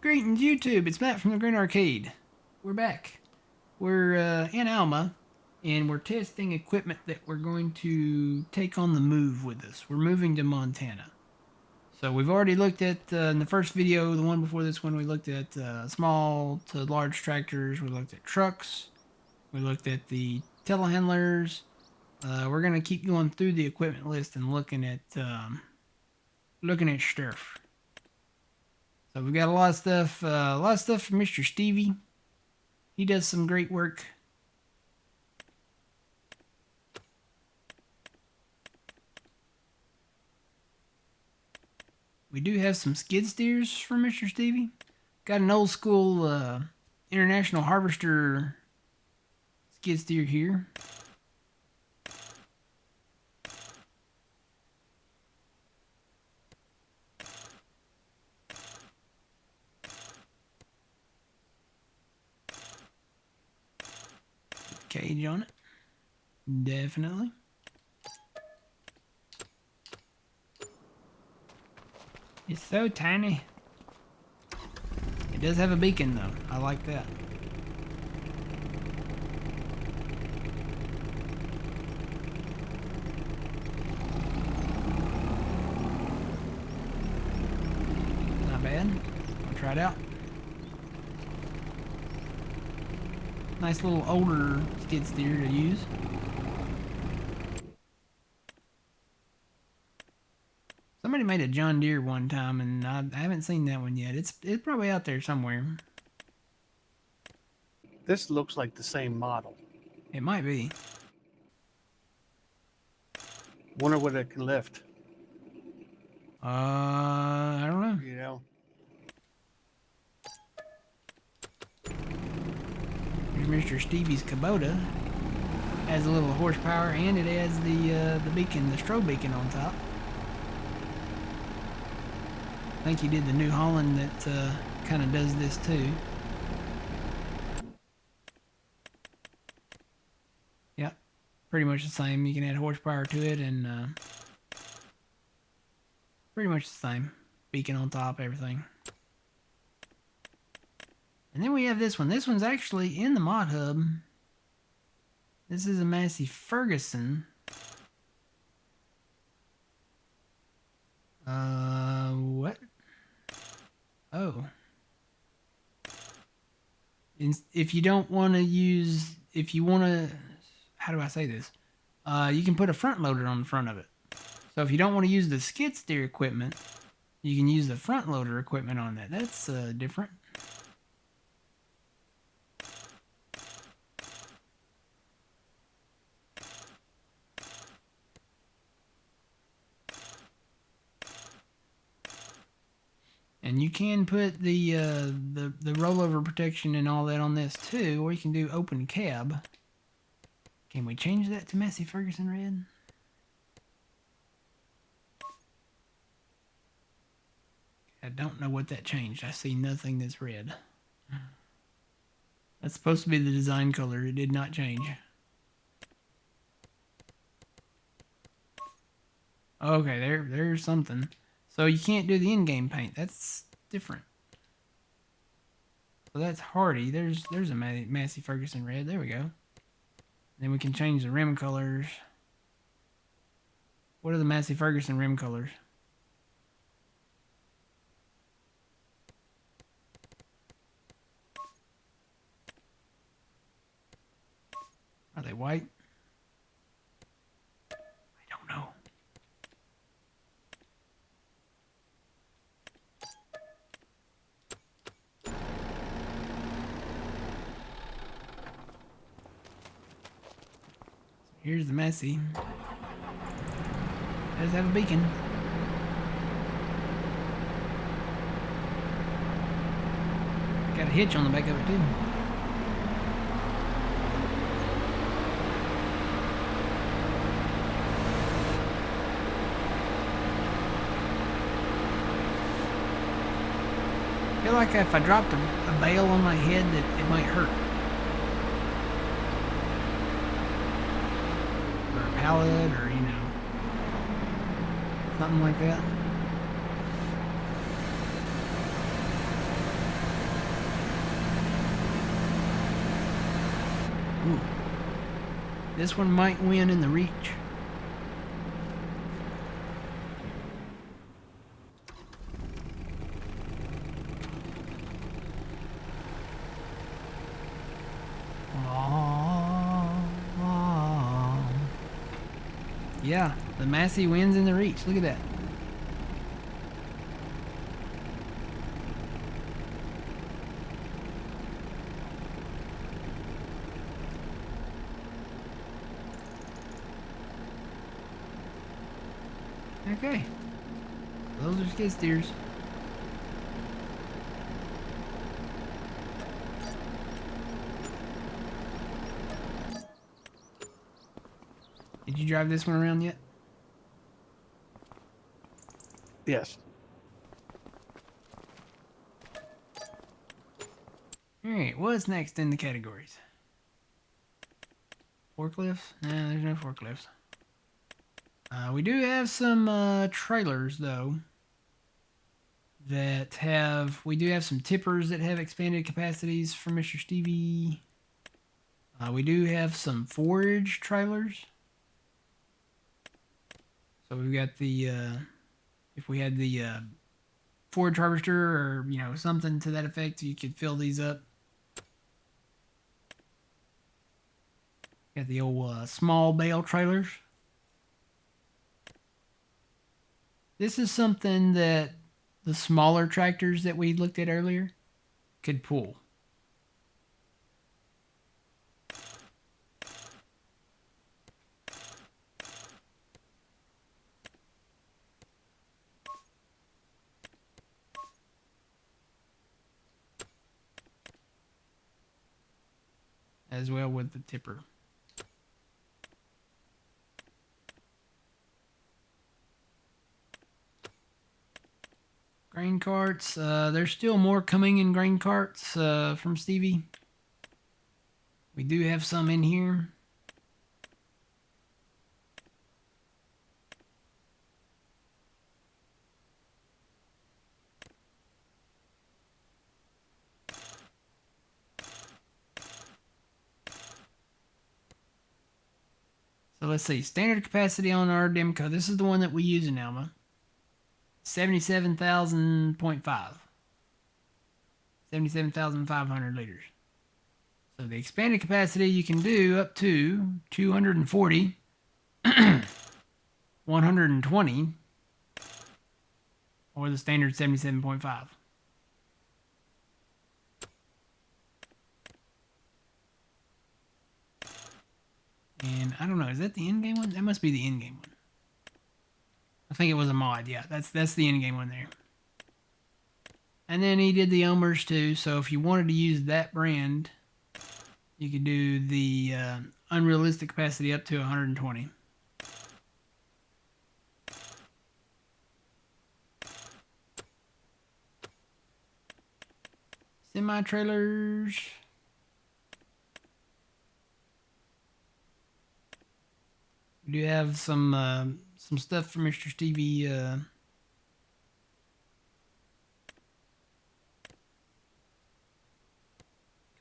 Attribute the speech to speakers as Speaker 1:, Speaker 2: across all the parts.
Speaker 1: Greetings, YouTube. It's Matt from the Green Arcade. We're back. We're in Alma, and we're testing equipment that we're going to take on the move with us. We're moving to Montana. So we've already looked at, in the first video, the one before this one, we looked at small to large tractors. We looked at trucks. We looked at the telehandlers. We're going to keep going through the equipment list and looking at stuff. So we've got a lot of stuff from Mr. Stevie. He does some great work. We do have some skid steers from Mr. Stevie. Got an old school International Harvester skid steer here. Cage on it. Definitely. It's so tiny. It does have a beacon though. I like that. Not bad. I'll try it out. Nice little older skid steer to use. Somebody made a John Deere one time, and I haven't seen that one yet. It's probably out there somewhere.
Speaker 2: This looks like the same model.
Speaker 1: It might be.
Speaker 2: Wonder what it can lift.
Speaker 1: I don't know.
Speaker 2: You know.
Speaker 1: Here's Mr. Stevie's Kubota. Has a little horsepower, and it has the beacon, the strobe beacon on top. I think he did the New Holland that kind of does this too. Yep, pretty much the same. You can add horsepower to it, and pretty much the same. Beacon on top, everything. And then we have this one. This one's actually in the mod hub. This is a Massey Ferguson. What? Oh. If you don't want to use, if you want to, how do I say this? You can put a front loader on the front of it. So if you don't want to use the skid steer equipment, you can use the front loader equipment on that. That's different. And you can put the rollover protection and all that on this too, or you can do open cab. Can we change that to Massey Ferguson red? I don't know what that changed. I see nothing that's red. That's supposed to be the design color. It did not change. Okay, there's something. So you can't do the in-game paint. That's different. So that's Hardy. There's a Massey Ferguson red. There we go. Then we can change the rim colors. What are the Massey Ferguson rim colors? Are they white? I don't know. Here's the Massey. Does have a beacon. Got a hitch on the back of it too. I feel like if I dropped a bale on my head that it might hurt. Or a pallet, or you know, something like that. This one might win in the reach. Yeah, the Massey wins in the reach. Look at that. Okay. Those are skid steers. Did you drive this one around yet?
Speaker 2: Yes.
Speaker 1: Alright, what's next in the categories? Forklifts? Nah, there's no forklifts. We do have some trailers, though, that have... We do have some tippers that have expanded capacities for Mr. Stevie. We do have some forage trailers. So we've got the... if we had the forage harvester or, you know, something to that effect, you could fill these up. Got the old small bale trailers. This is something that the smaller tractors that we looked at earlier could pull. As well with the tipper. Grain carts. There's still more coming in grain carts from Stevie. We do have some in here. So let's see. Standard capacity on our Demco. This is the one that we use in Alma. 77,000.5. 77,500 liters. So the expanded capacity you can do up to 240, 120, or the standard 77.5. And I don't know, is that the in-game one? That must be the in-game one. I think it was a mod, yeah. That's the in-game one there. And then he did the Omers too, so if you wanted to use that brand, you could do the unrealistic capacity up to 120. Semi-trailers. We do have some stuff for Mr. Stevie.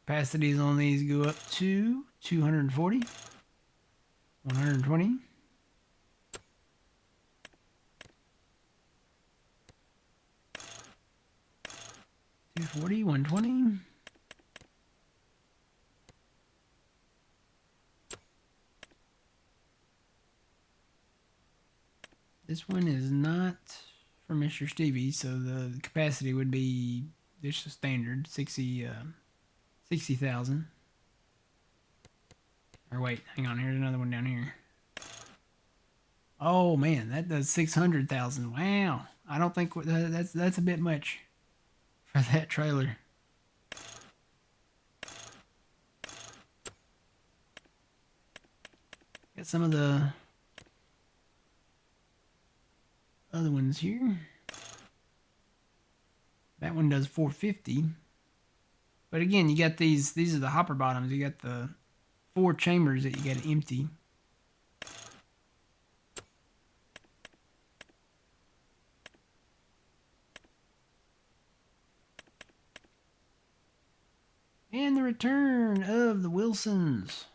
Speaker 1: Capacities on these go up to 240, 120. 240, 120. This one is not for Mr. Stevie, so the capacity would be just a standard 60,000. Or wait, hang on, here's another one down here. Oh man, that does 600,000. Wow, I don't think that's a bit much for that trailer. Got some of the other ones here. That one does 450. But again, you got these are the hopper bottoms. You got the 4 chambers that you got to empty. And the return of the Wilsons.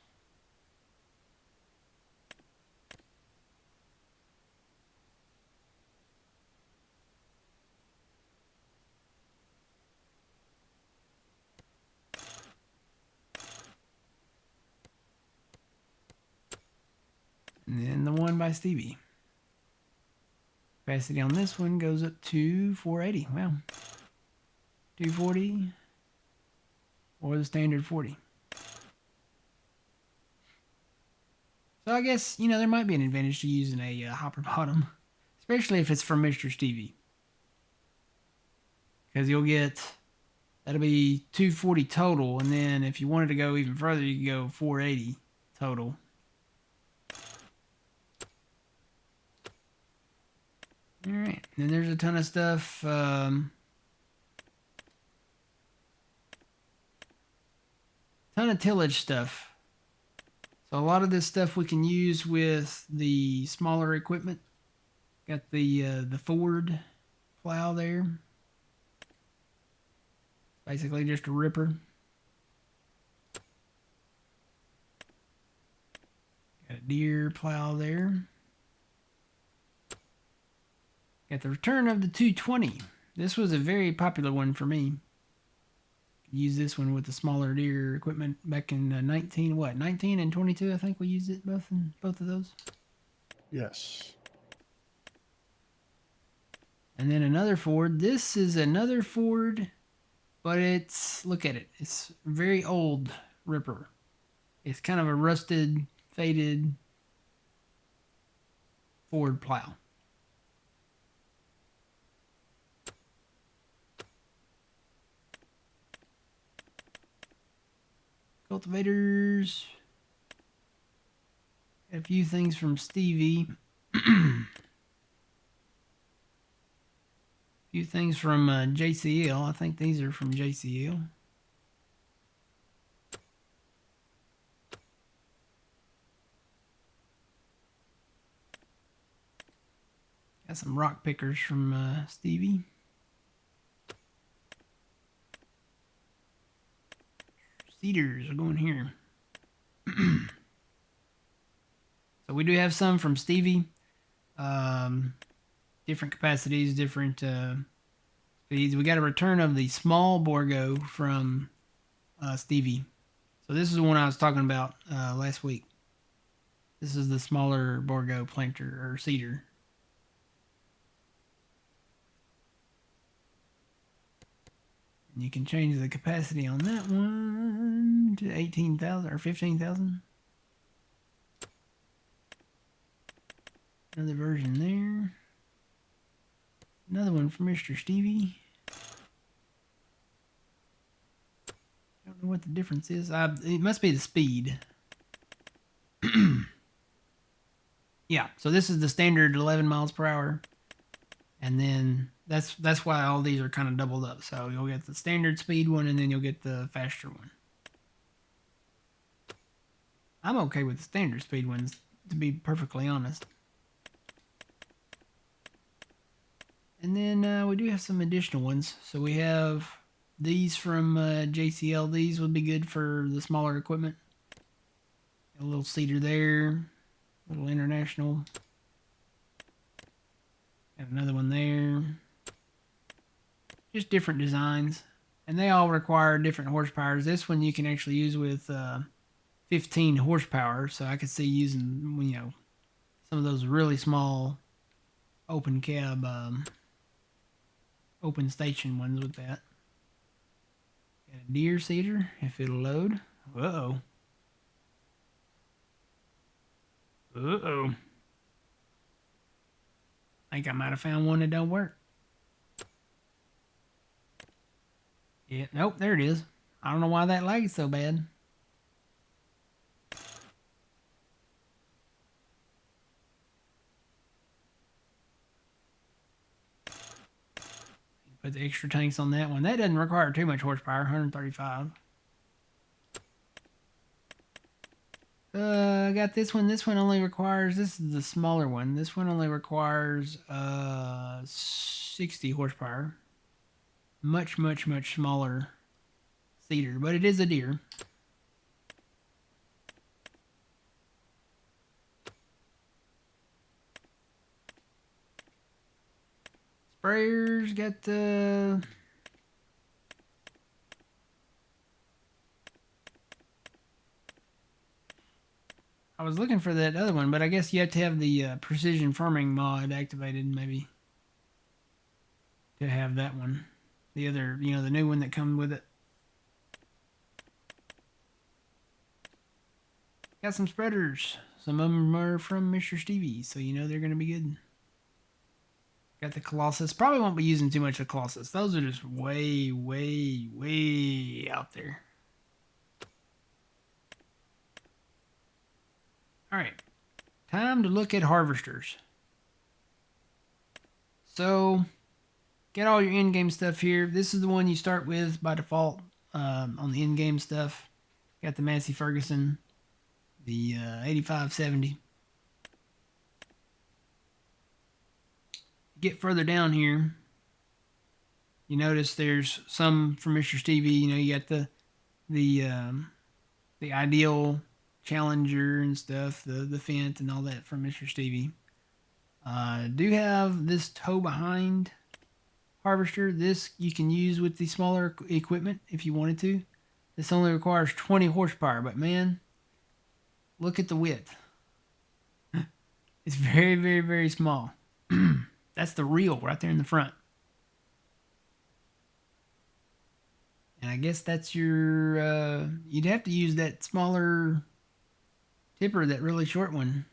Speaker 1: And then the one by Stevie. Capacity on this one goes up to 480. Wow. 240 or the standard 40. So I guess, you know, there might be an advantage to using a hopper bottom, especially if it's from Mr. Stevie. Because you'll get, that'll be 240 total, and then if you wanted to go even further, you could go 480 total. All right, then there's a ton of stuff. Ton of tillage stuff. So a lot of this stuff we can use with the smaller equipment. Got the Ford plow there. Basically just a ripper. Got a deer plow there. Got the return of the 220. This was a very popular one for me. Use this one with the smaller deer equipment back in 19 and 22. I think we used it both of those.
Speaker 2: Yes.
Speaker 1: And then another Ford. This is another Ford, but it's, look at it. It's a very old ripper. It's kind of a rusted, faded Ford plow. Cultivators. Got a few things from Stevie. Few things from JCL. I think these are from JCL. Got some rock pickers from Stevie. Cedars are going here. So we do have some from Stevie. Different capacities, different speeds. We got a return of the small Borgo from Stevie. So this is the one I was talking about last week. This is the smaller Borgo planter or cedar. And you can change the capacity on that one to 18,000 or 15,000. Another version there. Another one from Mr. Stevie. Don't know what the difference is. It must be the speed. Yeah, so this is the standard 11 miles per hour. And then that's why all these are kind of doubled up. So you'll get the standard speed one and then you'll get the faster one. I'm okay with the standard speed ones, to be perfectly honest. And then we do have some additional ones. So we have these from JCL. These would be good for the smaller equipment. A little cedar there. A little international. Got another one there. Just different designs. And they all require different horsepowers. This one you can actually use with 15 horsepower. So I could see using, you know, some of those really small open cab, open station ones with that. Got a deer cedar, if it'll load. Uh-oh. Uh-oh. I think I might have found one that don't work. Yeah, nope, there it is. I don't know why that lag is so bad. Put the extra tanks on that one. That doesn't require too much horsepower, 135. I got this one. This one only requires, this is the smaller one. This one only requires 60 horsepower. Much, much, much smaller cedar, but it is a deer. Sprayers got the I was looking for that other one, but I guess you have to have the precision farming mod activated, maybe, to have that one. The other, the new one that comes with it. Got some spreaders. Some of them are from Mr. Stevie, so they're going to be good. Got the Colossus. Probably won't be using too much of Colossus. Those are just way, way, way out there. All right. Time to look at harvesters. So, get all your in-game stuff here. This is the one you start with by default on the in-game stuff. Got the Massey Ferguson, the 8570. Get further down here, you notice there's some from Mr. Stevie. You got the ideal Challenger and stuff, the Fent and all that from Mr. Stevie. Do have this tow behind harvester. This you can use with the smaller equipment if you wanted to. This only requires 20 horsepower, but man, look at the width. It's very, very, very small. That's the reel right there in the front. And I guess that's your, you'd have to use that smaller tipper, that really short one.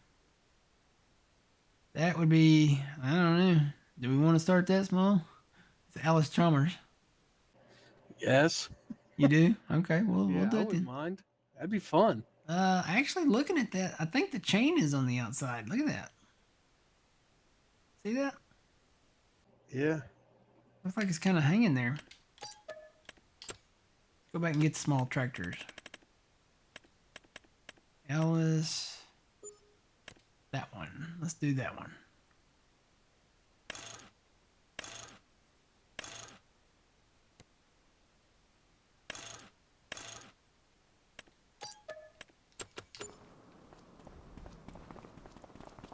Speaker 1: That would be, I don't know. Do we want to start that small? It's Alice Chalmers.
Speaker 2: Yes.
Speaker 1: You do? Okay, well,
Speaker 2: Yeah,
Speaker 1: we'll do
Speaker 2: I
Speaker 1: it
Speaker 2: wouldn't
Speaker 1: then.
Speaker 2: mind. That'd be fun.
Speaker 1: Actually looking at that, I think the chain is on the outside. Look at that. See that?
Speaker 2: Yeah.
Speaker 1: Looks like it's kind of hanging there. Go back and get the small tractors. Alice. That one. Let's do that one.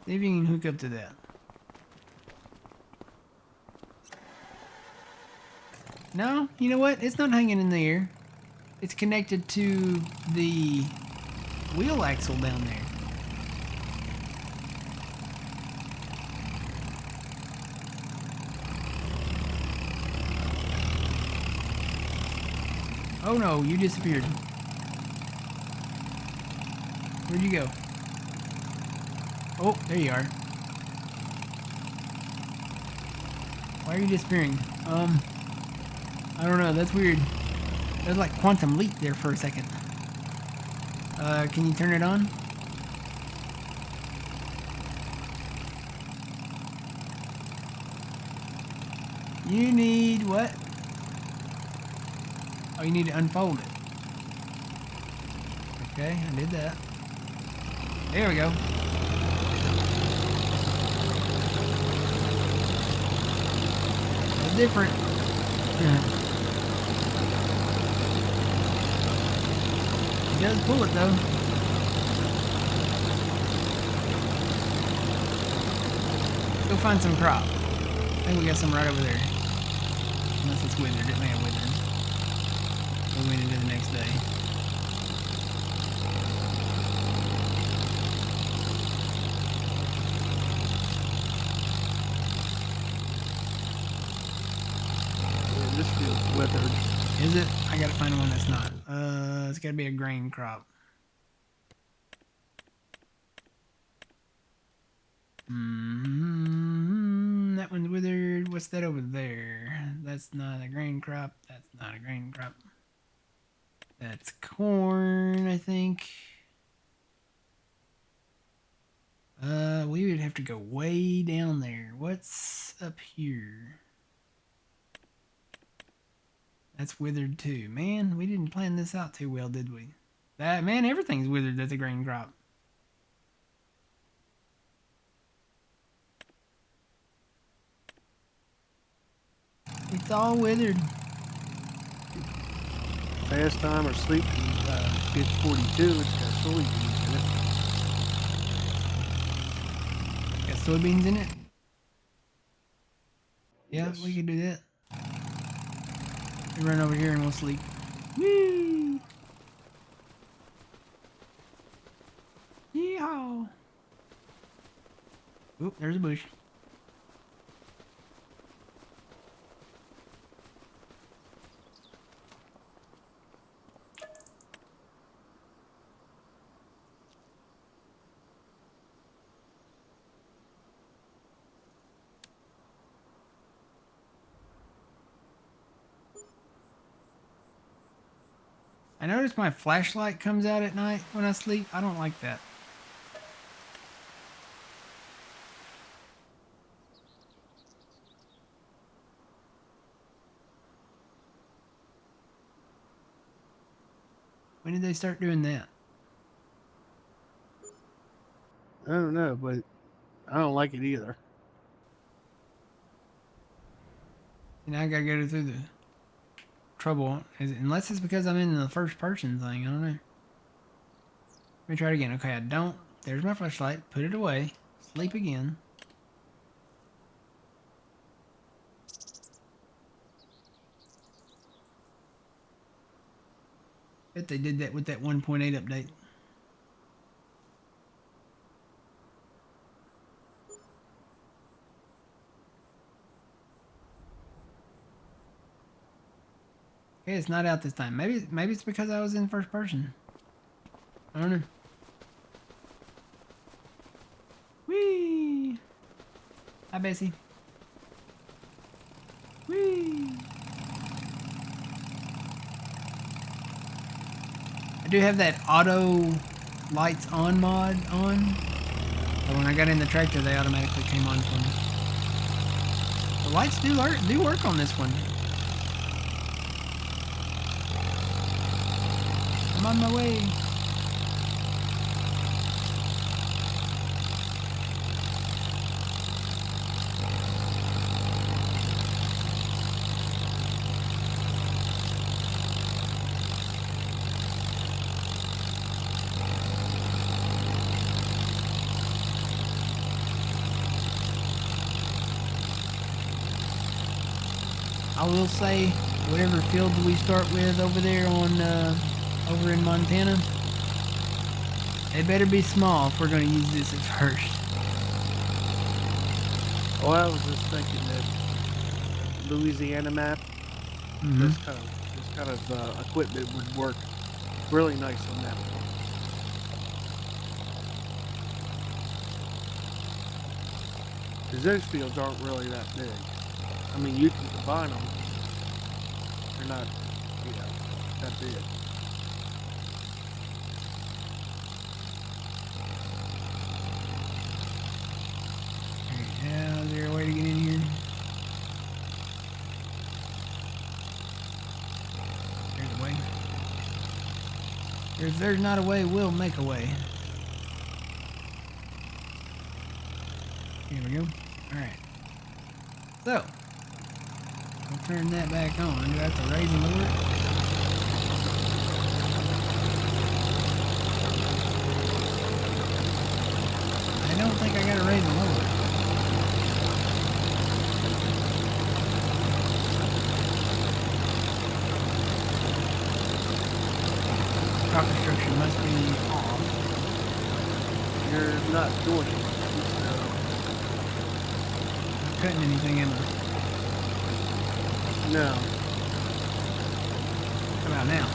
Speaker 1: See if you can hook up to that. No, you know what? It's not hanging in the air. It's connected to the wheel axle down there. Oh no, you disappeared. Where'd you go? Oh, there you are. Why are you disappearing? I don't know, that's weird. There's like quantum leap there for a second. Can you turn it on? You need what? Oh, you need to unfold it. Okay, I did that. There we go. That's different. It does pull it though. Go find some crop. I think we got some right over there. Unless it's withered. It may have withered. We went into the next day.
Speaker 2: Yeah, this feels withered.
Speaker 1: Is it? I gotta find one that's not. It's gotta be a grain crop. That one's withered. What's that over there? That's not a grain crop. That's not a grain crop. That's corn, I think. We would have to go way down there. What's up here? That's withered too. Man, we didn't plan this out too well, did we? Man, everything's withered. That's a grain crop. It's all withered.
Speaker 2: Fast time or sleep pitch 42. It's got soybeans in it.
Speaker 1: Got soybeans in it? Yeah,
Speaker 2: Yes.
Speaker 1: we can do that. We run over here and we'll sleep. Whee! Yeehaw! Oop, there's a bush. I notice my flashlight comes out at night when I sleep. I don't like that. When did they start doing that?
Speaker 2: I don't know, but I don't like it either.
Speaker 1: And I gotta go through the trouble. Unless it's because I'm in the first person thing. I don't know. Let me try it again. Okay, I don't. There's my flashlight. Put it away. Sleep again. Bet they did that with that 1.8 update. Okay, it's not out this time. Maybe it's because I was in first person. I don't know. Whee! Hi, Bessie. Whee! I do have that auto lights on mod on. So when I got in the tractor, they automatically came on for me. The lights do work on this one. I'm on my way. I will say, whatever field we start with over there on over in Montana, they better be small if we're going to use this at first.
Speaker 2: Well, I was just thinking that Louisiana map, this kind of equipment would work really nice on that one. Because those fields aren't really that big. I mean, you can combine them. They're not, that big.
Speaker 1: Yeah, is there a way to get in here? There's a way. If there's not a way, we'll make a way. Here we go. Alright. So, I'll turn that back on. Do I have to raise and lower it? I don't think I gotta raise and lower it. Crop destruction must be off.
Speaker 2: You're not doing it.
Speaker 1: Not cutting anything, am I?
Speaker 2: No.
Speaker 1: How about now?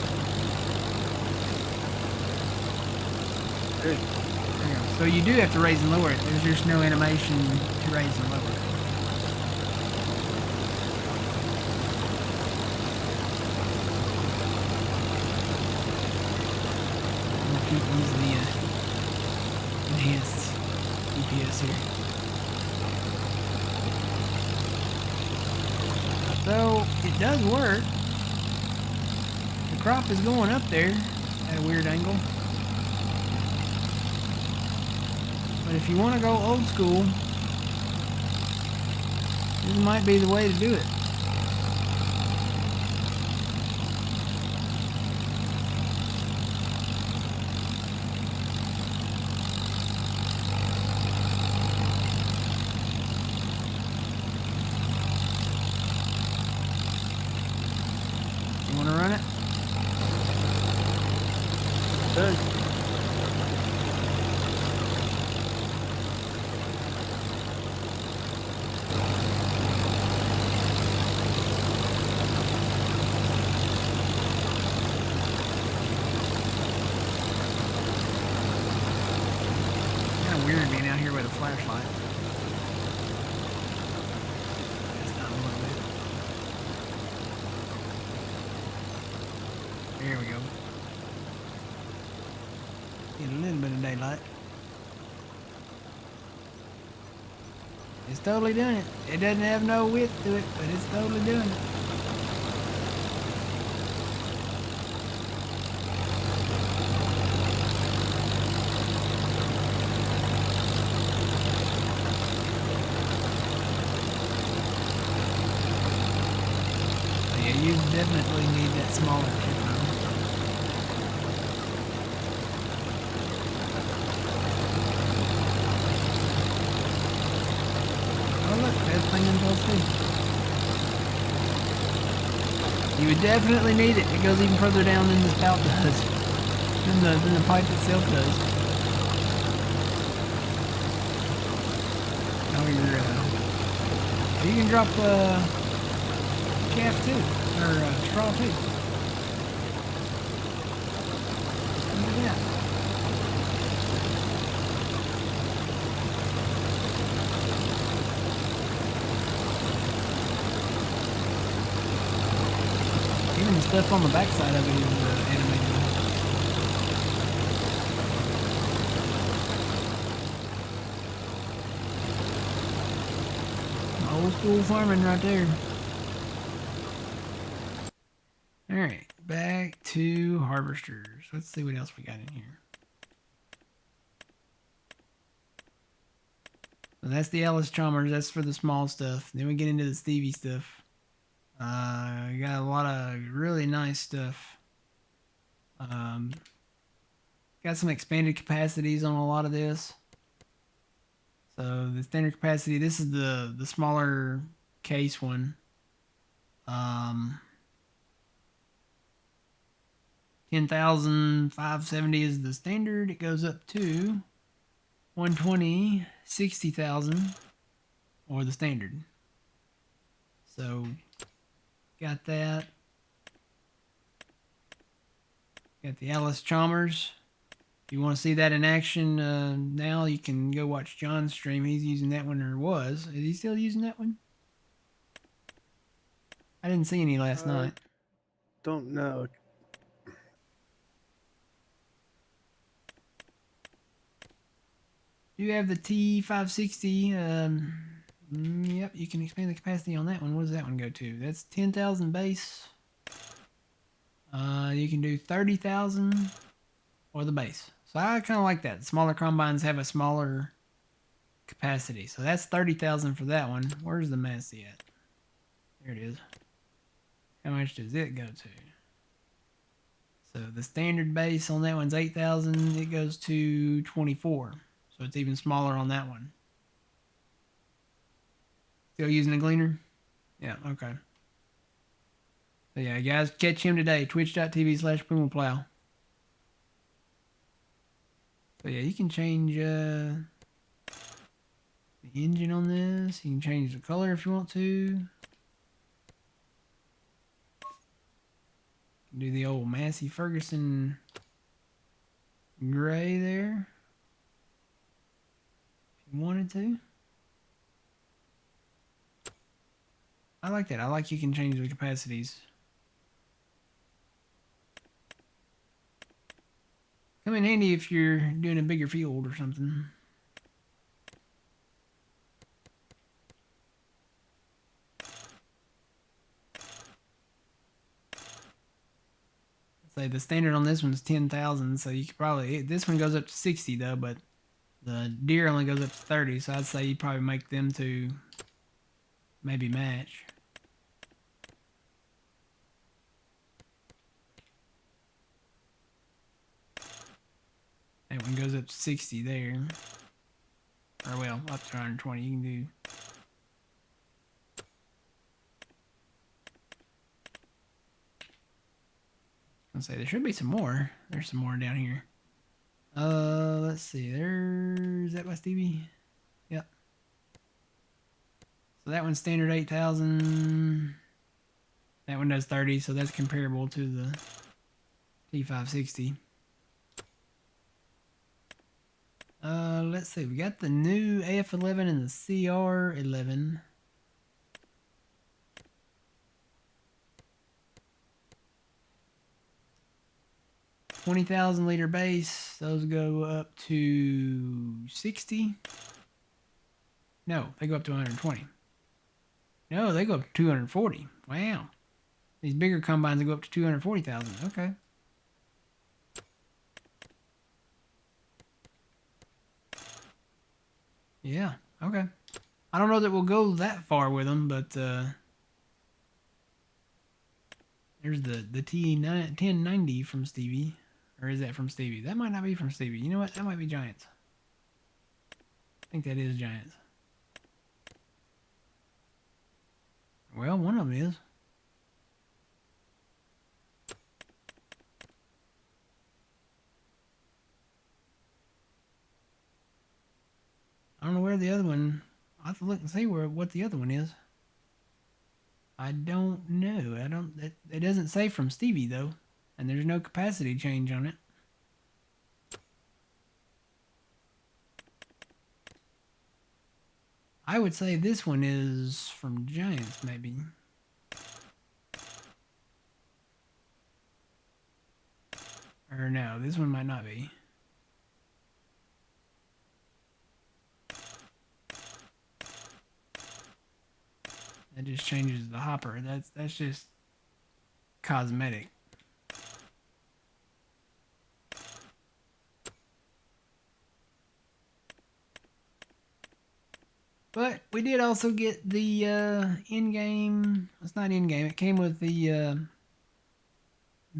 Speaker 2: Good.
Speaker 1: There you go. So you do have to raise and lower it. There's just no animation to raise and lower it. We'll keep using the enhanced DPS here. So it does work. The crop is going up there at a weird angle. But if you want to go old school, this might be the way to do it. You want to run it?
Speaker 2: Good.
Speaker 1: bit of flashlight. That's not a little bit. There we go. Get a little bit of daylight. It's totally doing it. It doesn't have no width to it, but it's totally doing it. Yeah, you definitely need that smaller camera. Oh look, there's thing in both too. You would definitely need it. It goes even further down than the spout does. Than the pipe itself does. Now you can drop calf too, or straw too. Look at that. Even the stuff on the backside of it is animated. Old school farming right there. Alright, back to harvesters. Let's see what else we got in here. So that's the Ellis Chalmers, that's for the small stuff. Then we get into the Stevie stuff. We got a lot of really nice stuff. Got some expanded capacities on a lot of this. So the standard capacity, this is the smaller case one. 10,570 is the standard. It goes up to 120, 60,000, or the standard. So got that. Got the Alice Chalmers. If you want to see that in action now, you can go watch John's stream. He's using that one, or was. Is he still using that one? I didn't see any last night.
Speaker 2: Don't know.
Speaker 1: You have the T560. Yep, you can expand the capacity on that one. What does that one go to? That's 10,000 base. You can do 30,000 or the base. So I kind of like that. Smaller combines have a smaller capacity. So that's 30,000 for that one. Where's the Massey at? There it is. How much does it go to? So the standard base on that one's 8,000. It goes to 24. So it's even smaller on that one. Still using a gleaner? Yeah, okay. So yeah, guys, catch him today. Twitch.tv/PumaPlow. So yeah, you can change the engine on this. You can change the color if you want to. You can do the old Massey Ferguson gray there. If you wanted to. I like that. I like you can change the capacities. Come in handy if you're doing a bigger field or something. Say the standard on this one's 10,000, so you could probably, this one goes up to 60 though, but the deer only goes up to 30, so I'd say you'd probably make them to maybe match. That one goes up to 60 there. Or well, up to 120. You can do. I was gonna say there should be some more. There's some more down here. Let's see. There's that by Stevie. Yep. So that one's standard 8,000. That one does 30, so that's comparable to the T560. Let's see. We got the new AF11 and the CR11. 20,000 liter base. Those go up to 60. No, they go up to 120. No, they go up to 240. Wow. These bigger combines go up to 240,000. Okay. Yeah. Okay. I don't know that we'll go that far with them, but there's the T1090 from Stevie. Or is that from Stevie? That might not be from Stevie. You know what? That might be Giants. I think that is Giants. Well, one of them is. I don't know where the other one. I'll have to look and see what the other one is. I don't know. It doesn't say from Stevie though, and there's no capacity change on it. I would say this one is from Giants, maybe. Or no, this one might not be. That just changes the hopper. That's just cosmetic. But we did also get the in-game. It's not in-game. It came with the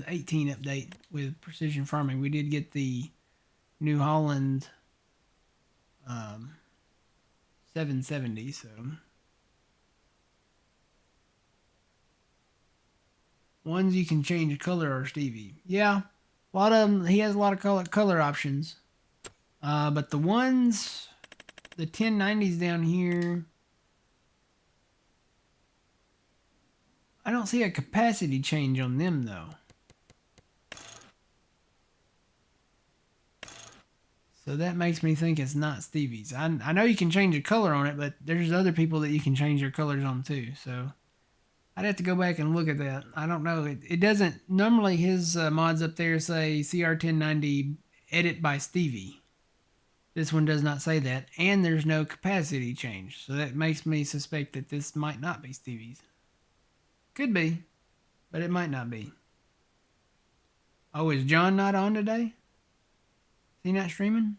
Speaker 1: 18 update with precision farming. We did get the New Holland 770. So ones you can change color are Stevie. Yeah, a lot of them. He has a lot of color options. But the ones, the 1090s down here, I don't see a capacity change on them though. So that makes me think it's not Stevie's. I know you can change the color on it, but there's other people that you can change your colors on too. So I'd have to go back and look at that. I don't know. It doesn't. Normally his mods up there say CR1090 edit by Stevie. This one does not say that. And there's no capacity change. So that makes me suspect that this might not be Stevie's. Could be, but it might not be. Oh, is John not on today? Is he not streaming?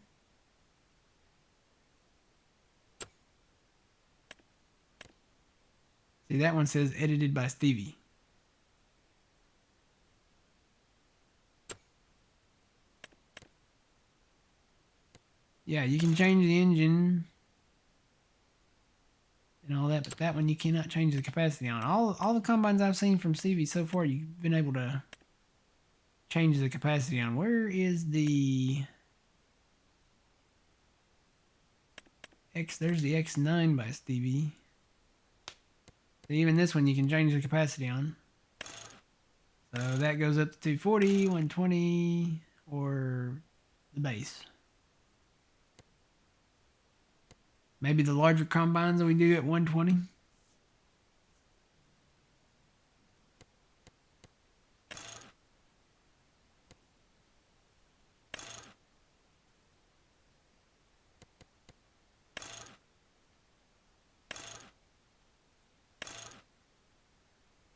Speaker 1: See, that one says edited by Stevie. Yeah, you can change the engine and all that, but that one you cannot change the capacity on. All the combines I've seen from Stevie so far, you've been able to change the capacity on. Where is the X? There's the X9 by Stevie. Even this one you can change the capacity on. So that goes up to 240, 120, or the base. Maybe the larger combines that we do at 120.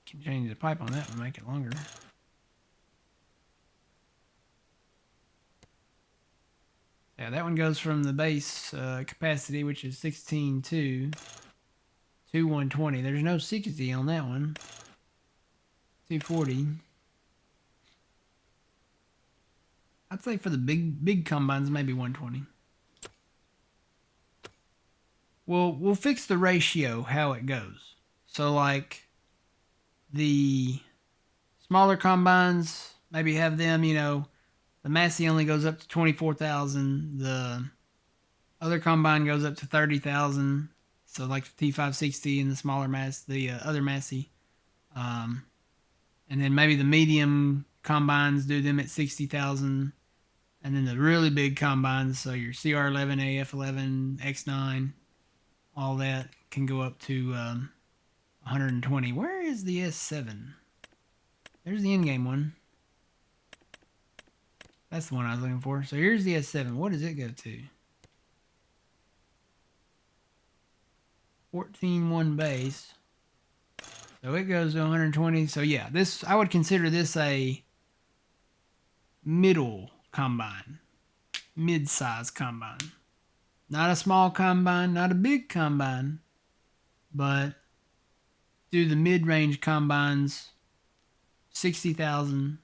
Speaker 1: Can change the pipe on that and make it longer. Yeah, that one goes from the base capacity, which is 16.2, to 120. There's no 60 on that one. 240. I'd say for the big combines, maybe 120. We'll fix the ratio, how it goes. So like the smaller combines, maybe have them, the Massey only goes up to 24,000. The other combine goes up to 30,000. So like the T560 and the smaller the other Massey. And then maybe the medium combines do them at 60,000. And then the really big combines, so your CR11, AF11, X9, all that can go up to 120. Where is the S7? There's the in-game one. That's the one I was looking for. So here's the S7. What does it go to? 14.1 base. So it goes to 120. So yeah, this, I would consider this a middle combine. Mid-size combine. Not a small combine, not a big combine, but do the mid-range combines 60,000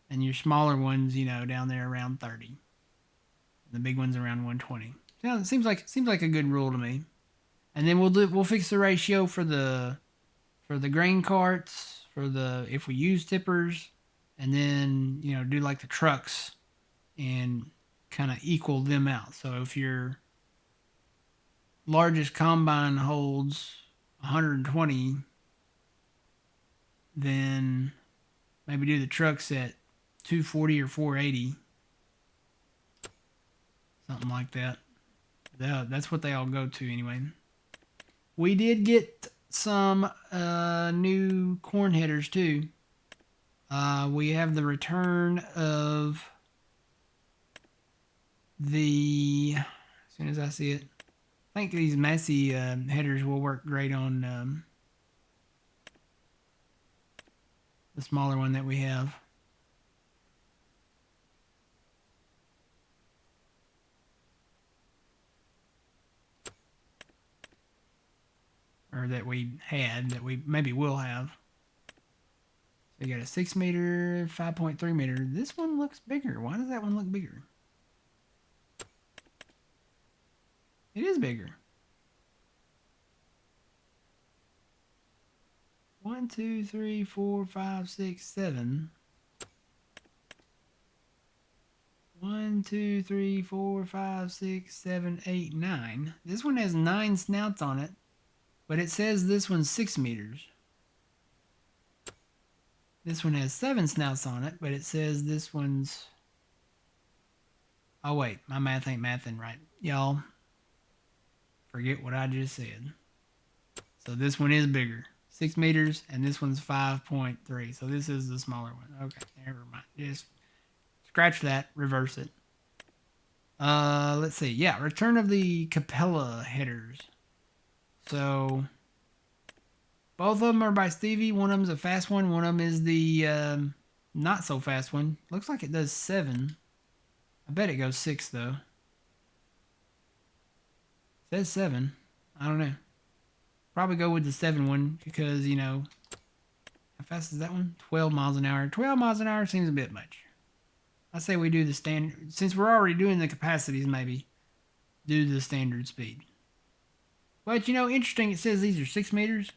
Speaker 1: and your smaller ones, you know, down there around 30. The big ones around 120. Yeah, it seems like a good rule to me. And then we'll fix the ratio for the grain carts, for the, if we use tippers, and then, you know, do like the trucks and kind of equal them out. So if your largest combine holds 120, then maybe do the trucks at 240 or 480, something like that. That's what they all go to anyway. We did get some new corn headers too. We have the return of the, as soon as I see it, I think these Massey headers will work great on the smaller one that we have. Or that we had, that we maybe will have. So you got a 6 meter, 5.3 meter. This one looks bigger. Why does that one look bigger? It is bigger. 1, 2, 3, 4, 5, 6, 7. 1, 2, 3, 4, 5, 6, 7, 8, 9. This one has 9 snouts on it, but it says this one's 6 meters. This one has 7 snouts on it, but it says this one's... Oh wait, my math ain't mathing right. Y'all, forget what I just said. So this one is bigger. 6 meters, and this one's 5.3. So this is the smaller one. Okay, never mind. Just scratch that, reverse it. Let's see. Yeah, return of the Capella headers. So both of them are by Stevie. One of them's a fast one. One of them is the not so fast one. Looks like it does 7. I bet it goes 6 though. It says 7. I don't know. Probably go with the 7 one because, you know, how fast is that one? 12 miles an hour. 12 miles an hour seems a bit much. I say we do the standard, since we're already doing the capacities, maybe do the standard speed. But, you know, interesting, it says these are 6 meters.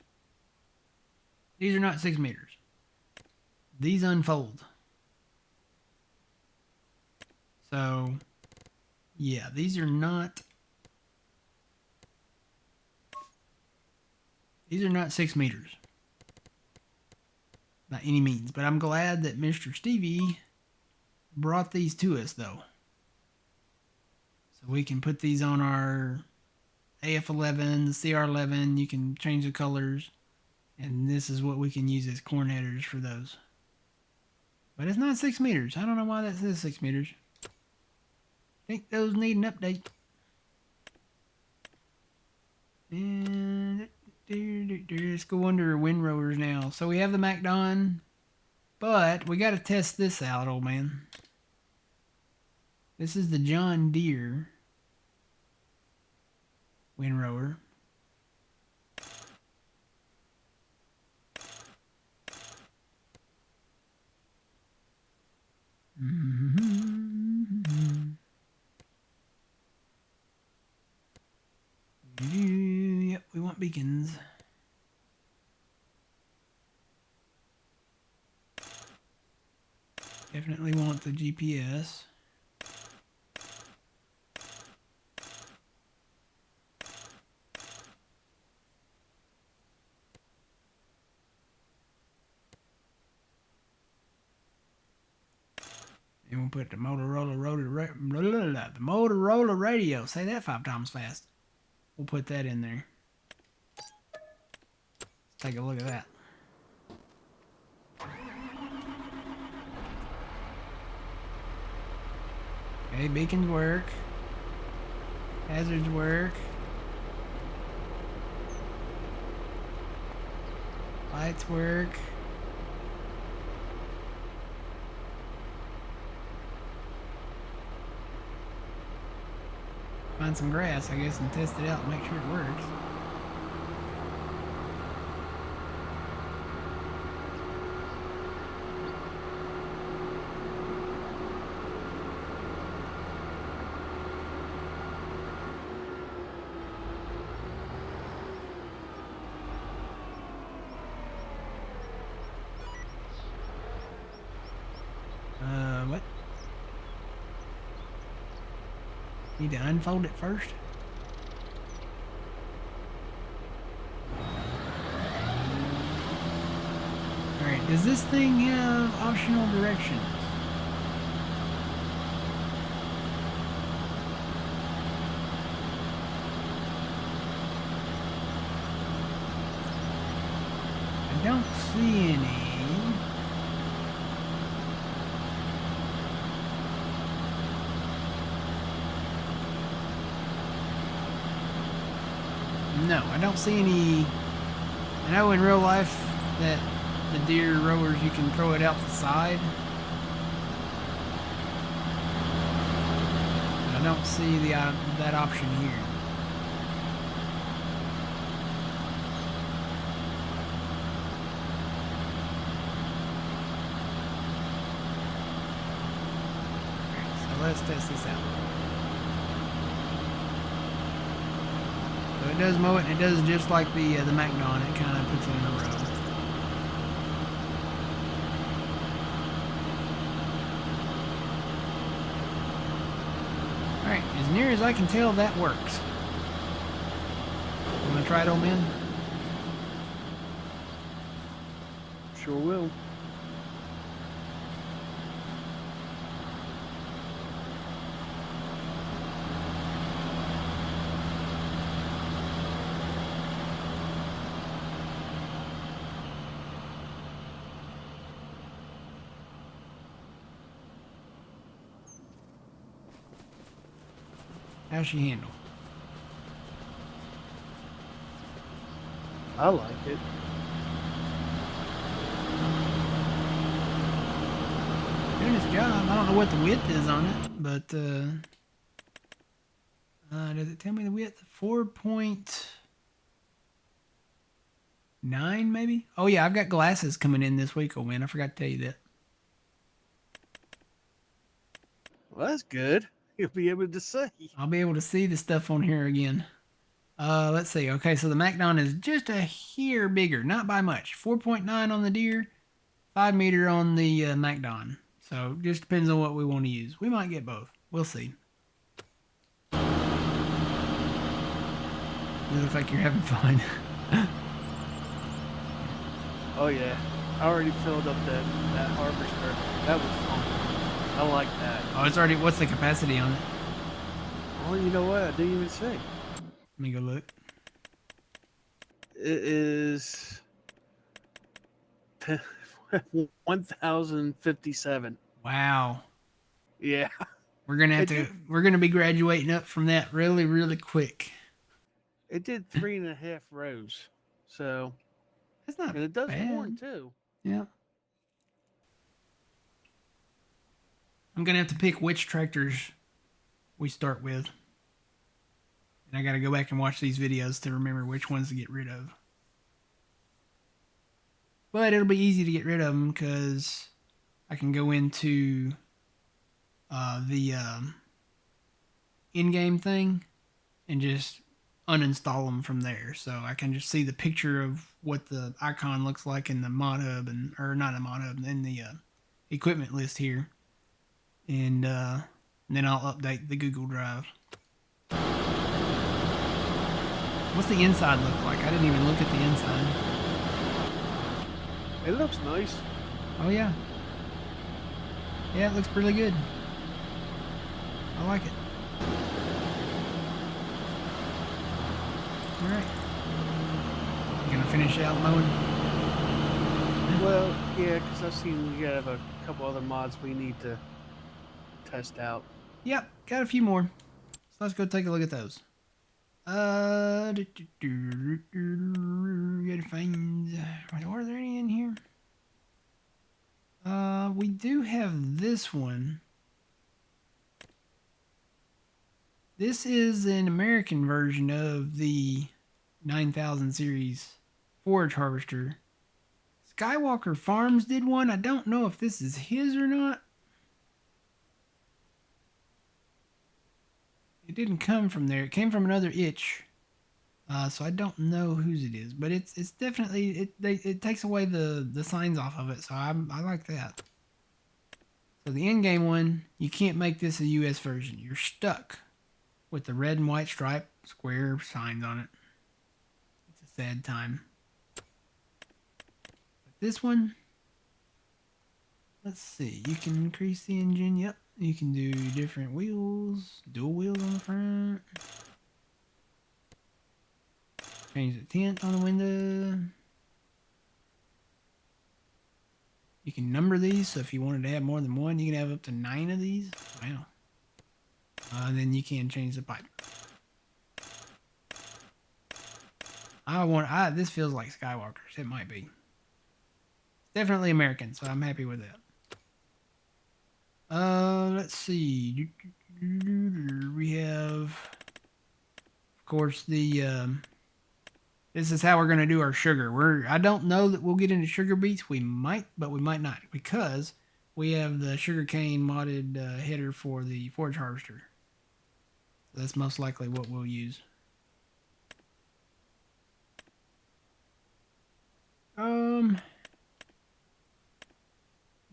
Speaker 1: These are not 6 meters. These unfold. So, yeah, these are not 6 meters. By any means. But I'm glad that Mr. Stevie brought these to us, though. So we can put these on our AF11, the CR11. You can change the colors. And this is what we can use as corn headers for those. But it's not 6 meters. I don't know why that says 6 meters. I think those need an update. And let's go under windrowers now. So we have the MacDon, but we got to test this out, old man. This is the John Deere windrower. Yep, we want beacons. Definitely want the GPS. And we'll put the Motorola radio. Say that 5 times fast. We'll put that in there. Let's take a look at that. Okay, beacons work. Hazards work. Lights work. Find some grass, I guess, and test it out and make sure it works. What? Need to unfold it first? Alright, does this thing have optional directions? I don't see any. No, I don't see any. I know in real life that the deer rowers, you can throw it out the side. But I don't see that option here. Alright, so let's test this out. So it does mow it, and it does just like the MacDon. It kind of puts it in a row. Alright, as near as I can tell, that works. You want to try it, old man?
Speaker 2: Sure will.
Speaker 1: How's she handle?
Speaker 2: I like it.
Speaker 1: Doing its job. I don't know what the width is on it, but does it tell me the width? 4.9 maybe? Oh yeah, I've got glasses coming in this week, old man. I forgot to tell you that.
Speaker 2: Well, that's good. You'll be able to see.
Speaker 1: I'll be able to see the stuff on here again. Let's see. Okay, so the MacDon is just a hair bigger, not by much. 4.9 on the deer, 5 meter on the MacDon. So just depends on what we want to use. We might get both. We'll see. You look like you're having fun.
Speaker 2: Oh yeah, I already filled up that harvester. That was fun. I like that.
Speaker 1: Oh, it's already. What's the capacity on it?
Speaker 2: Well, you know what? I didn't even see.
Speaker 1: Let me go look.
Speaker 2: It is 1,057.
Speaker 1: Wow.
Speaker 2: Yeah.
Speaker 1: We're gonna have to. We're gonna be graduating up from that really, really quick.
Speaker 2: It did 3.5 rows. So.
Speaker 1: That's not
Speaker 2: And it does
Speaker 1: bad.
Speaker 2: corn too.
Speaker 1: Yeah. I'm gonna have to pick which tractors we start with. And I gotta go back and watch these videos to remember which ones to get rid of. But it'll be easy to get rid of them because I can go into the in-game thing and just uninstall them from there. So I can just see the picture of what the icon looks like in the mod hub, or not a mod hub, in the equipment list here. And then I'll update the Google Drive. What's the inside look like? I didn't even look at the inside.
Speaker 2: It looks nice.
Speaker 1: Oh yeah. Yeah, it looks pretty good. I like it. All right. You gonna finish out mowing?
Speaker 2: Well, yeah, because I've seen we have a couple other mods we need to test out.
Speaker 1: Yep, got a few more. So let's go take a look at those. Gotta find. Are there any in here? We do have this one. This is an American version of the 9000 series forage harvester. Skywalker Farms did one. I don't know if this is his or not. It didn't come from there. It came from another itch. So I don't know whose it is, but it's definitely it takes away the signs off of it. So I like that. So the in-game one, you can't make this a US version. You're stuck with the red and white stripe square signs on it. It's a sad time. But this one, let's see. You can increase the engine. Yep. You can do different wheels, dual wheels on the front. Change the tint on the window. You can number these, so if you wanted to have more than one, you can have up to 9 of these. Wow. And then you can change the pipe. This feels like Skywalker's. It might be. It's definitely American, so I'm happy with that. Let's see. We have, of course, the this is how we're going to do our sugar. I don't know that we'll get into sugar beets. We might, but we might not, because we have the sugarcane modded header for the forage harvester. So that's most likely what we'll use.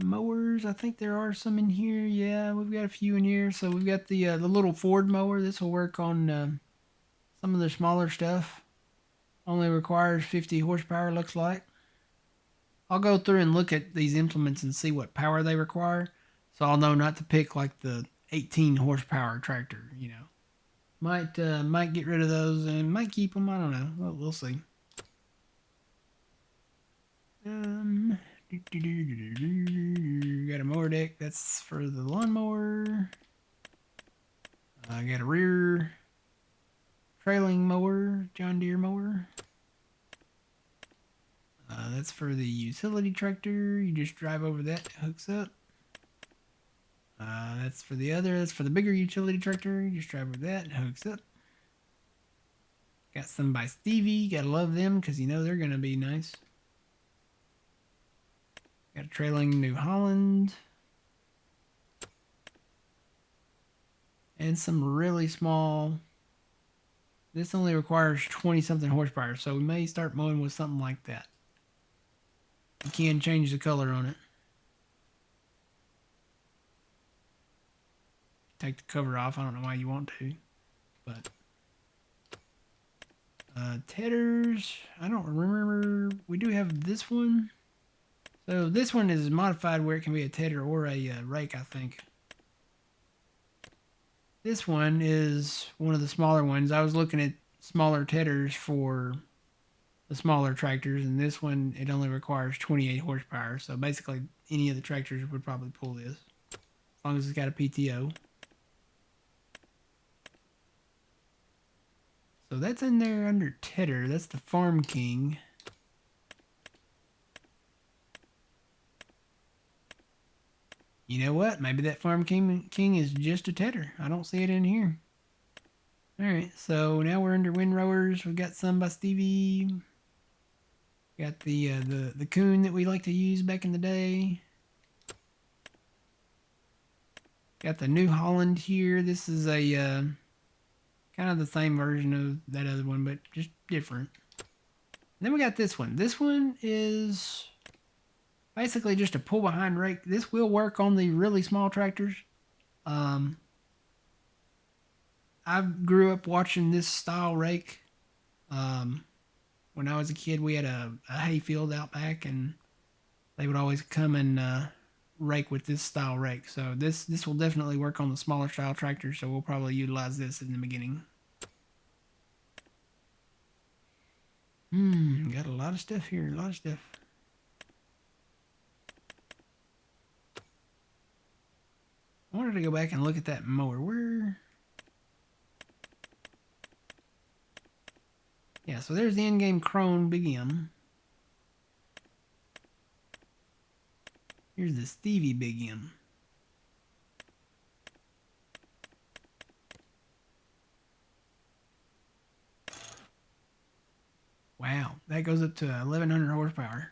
Speaker 1: Mowers, I think there are some in here. Yeah, we've got a few in here. So we've got the little Ford mower. This will work on some of the smaller stuff. Only requires 50 horsepower, looks like. I'll go through and look at these implements and see what power they require, so I'll know not to pick like the 18 horsepower tractor. You know, might get rid of those and might keep them. I don't know. Well, we'll see. Got a mower deck. That's for the lawnmower. I got a rear trailing mower, John Deere mower. That's for the utility tractor. You just drive over that, it hooks up. That's for the other. That's for the bigger utility tractor. You just drive over that, it hooks up. Got some by Stevie. Gotta love them because you know they're gonna be nice. Got a trailing New Holland. And some really small. This only requires 20 something horsepower, so we may start mowing with something like that. You can change the color on it. Take the cover off. I don't know why you want to, but tethers. I don't remember. We do have this one. So this one is modified where it can be a tether or a rake, I think. This one is one of the smaller ones. I was looking at smaller tethers for the smaller tractors, and this one, it only requires 28 horsepower. So basically, any of the tractors would probably pull this, as long as it's got a PTO. So that's in there under tether. That's the Farm King. You know what? Maybe that Farm King is just a tether. I don't see it in here. Alright, so now we're under windrowers. We've got some by Stevie. Got the Coon that we like to use back in the day. Got the New Holland here. This is a kind of the same version of that other one, but just different. And then we got this one. This one is basically just a pull behind rake. This will work on the really small tractors. I grew up watching this style rake. When I was a kid, we had a hay field out back, and they would always come and rake with this style rake. So this will definitely work on the smaller style tractors. So we'll probably utilize this in the beginning. Got a lot of stuff here. A lot of stuff. I wanted to go back and look at that mower. Where? Yeah, so there's the in-game Crone Big M. Here's the Stevie Big M. Wow, that goes up to 1100 horsepower.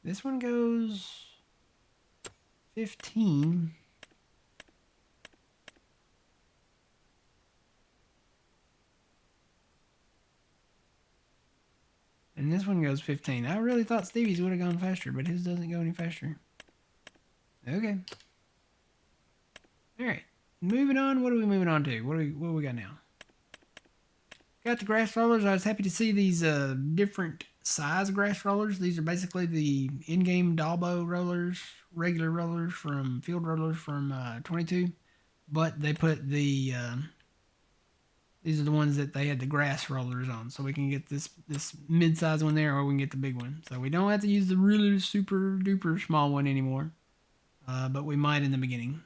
Speaker 1: This one goes 15. And this one goes 15. I really thought Stevie's would have gone faster, but his doesn't go any faster. Okay. All right. Moving on. What are we moving on to? What do we got now? Got the grass rollers. I was happy to see these different size grass rollers. These are basically the in-game Dalbo rollers, regular rollers from field rollers from 22, but they put the these are the ones that they had the grass rollers on, so we can get this mid-size one there, or we can get the big one. So we don't have to use the really super duper small one anymore, but we might in the beginning.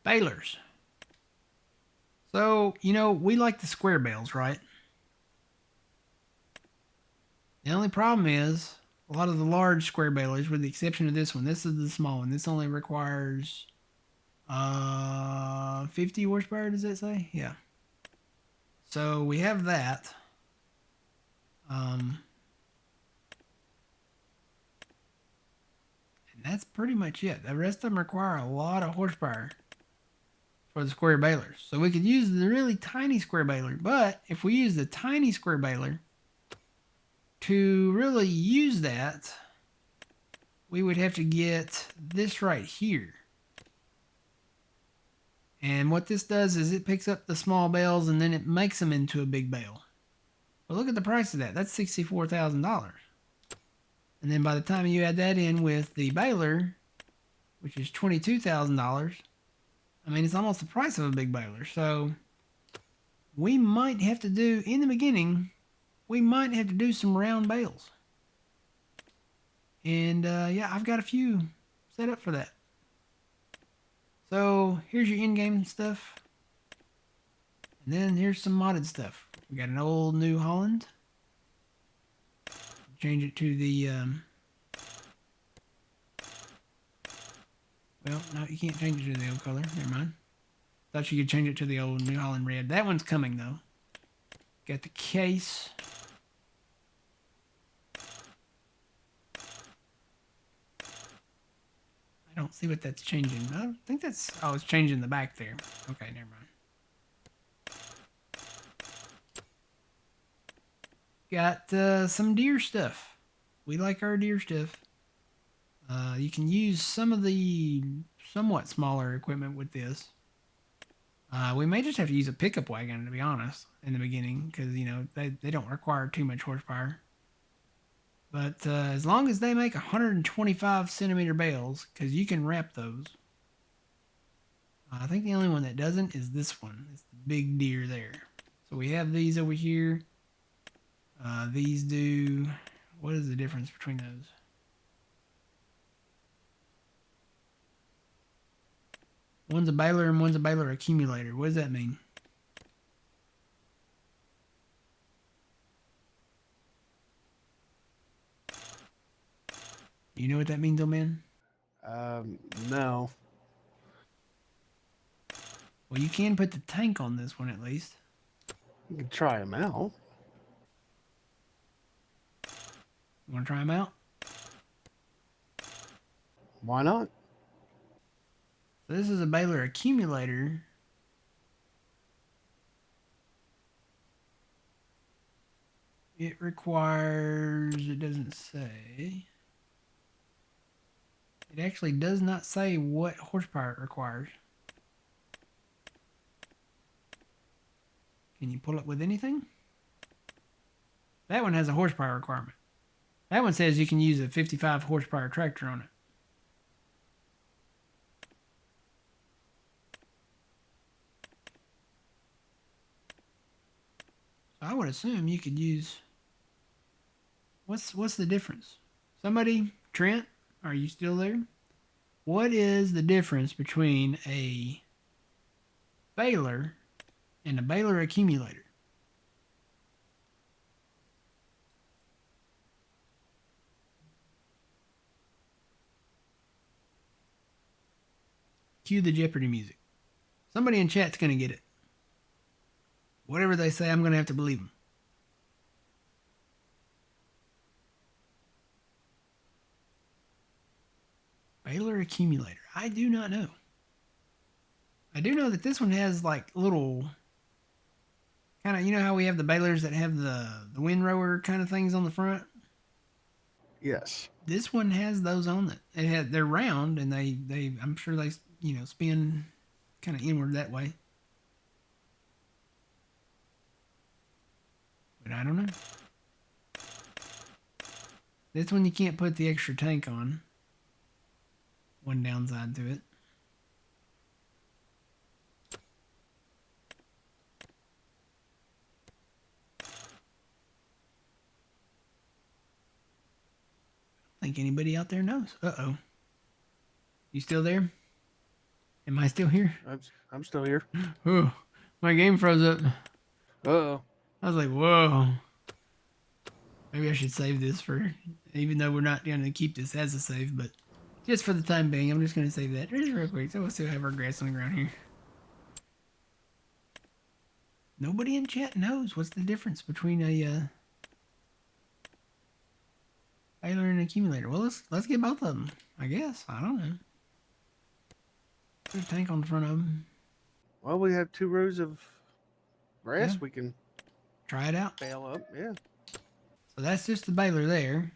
Speaker 1: Balers. So, you know, we like the square bales, right? The only problem is a lot of the large square balers, with the exception of this one. This is the small one. This only requires 50 horsepower, does that say? Yeah. So we have that. And that's pretty much it. The rest of them require a lot of horsepower for the square balers. So we could use the really tiny square baler, but if we use the tiny square baler, to really use that, we would have to get this right here. And what this does is it picks up the small bales and then it makes them into a big bale. But look at the price of that. That's $64,000. And then by the time you add that in with the baler, which is $22,000, I mean, it's almost the price of a big baler. So we might have to do, in the beginning, we might have to do some round bales. And yeah, I've got a few set up for that. So here's your in-game stuff. And then here's some modded stuff. We got an old New Holland. Change it to the, well, no, you can't change it to the old color. Never mind. Thought you could change it to the old New Holland red. That one's coming, though. Got the case. I don't see what that's changing. I don't think that's... Oh, it's changing the back there. Okay, never mind. Got some deer stuff. We like our deer stuff. You can use some of the somewhat smaller equipment with this. We may just have to use a pickup wagon, to be honest, in the beginning, because, you know, they don't require too much horsepower. But as long as they make 125 centimeter bales, because you can wrap those. I think the only one that doesn't is this one. It's the big deer there. So we have these over here. These do... What is the difference between those? One's a baler and one's a baler accumulator. What does that mean? You know what that means, old man?
Speaker 2: No.
Speaker 1: Well, you can put the tank on this one at least.
Speaker 2: You can try them out.
Speaker 1: You want to try them out?
Speaker 2: Why not?
Speaker 1: So this is a baler accumulator. It requires... It doesn't say... It actually does not say what horsepower it requires. Can you pull it with anything? That one has a horsepower requirement. That one says you can use a 55 horsepower tractor on it. I would assume you could use. What's the difference? Somebody, Trent, are you still there? What is the difference between a baler and a baler accumulator? Cue the Jeopardy music. Somebody in chat's gonna get it. Whatever they say, I'm gonna have to believe them. Baler accumulator. I do not know. I do know that this one has like little kind of, you know how we have the balers that have the windrower kind of things on the front?
Speaker 2: Yes.
Speaker 1: This one has those on it. They're round and they I'm sure they spin kind of inward that way. But I don't know. This one you can't put the extra tank on. One downside to it. I don't think anybody out there knows. Uh-oh. You still there? Am I still here?
Speaker 2: I'm still here.
Speaker 1: Oh, my game froze up.
Speaker 2: Uh-oh.
Speaker 1: I was like, whoa. Maybe I should save this for, even though we're not going to keep this as a save, but just for the time being, I'm just going to save that just real quick. So we'll still have our grass on the ground here. Nobody in chat knows what's the difference between a baler and an accumulator. Well, let's get both of them, I guess. I don't know. Put a tank on the front of them.
Speaker 2: Well, we have 2 rows of grass.
Speaker 1: Yeah.
Speaker 2: We can
Speaker 1: Try it out.
Speaker 2: bale up. Yeah.
Speaker 1: So that's just the baler there.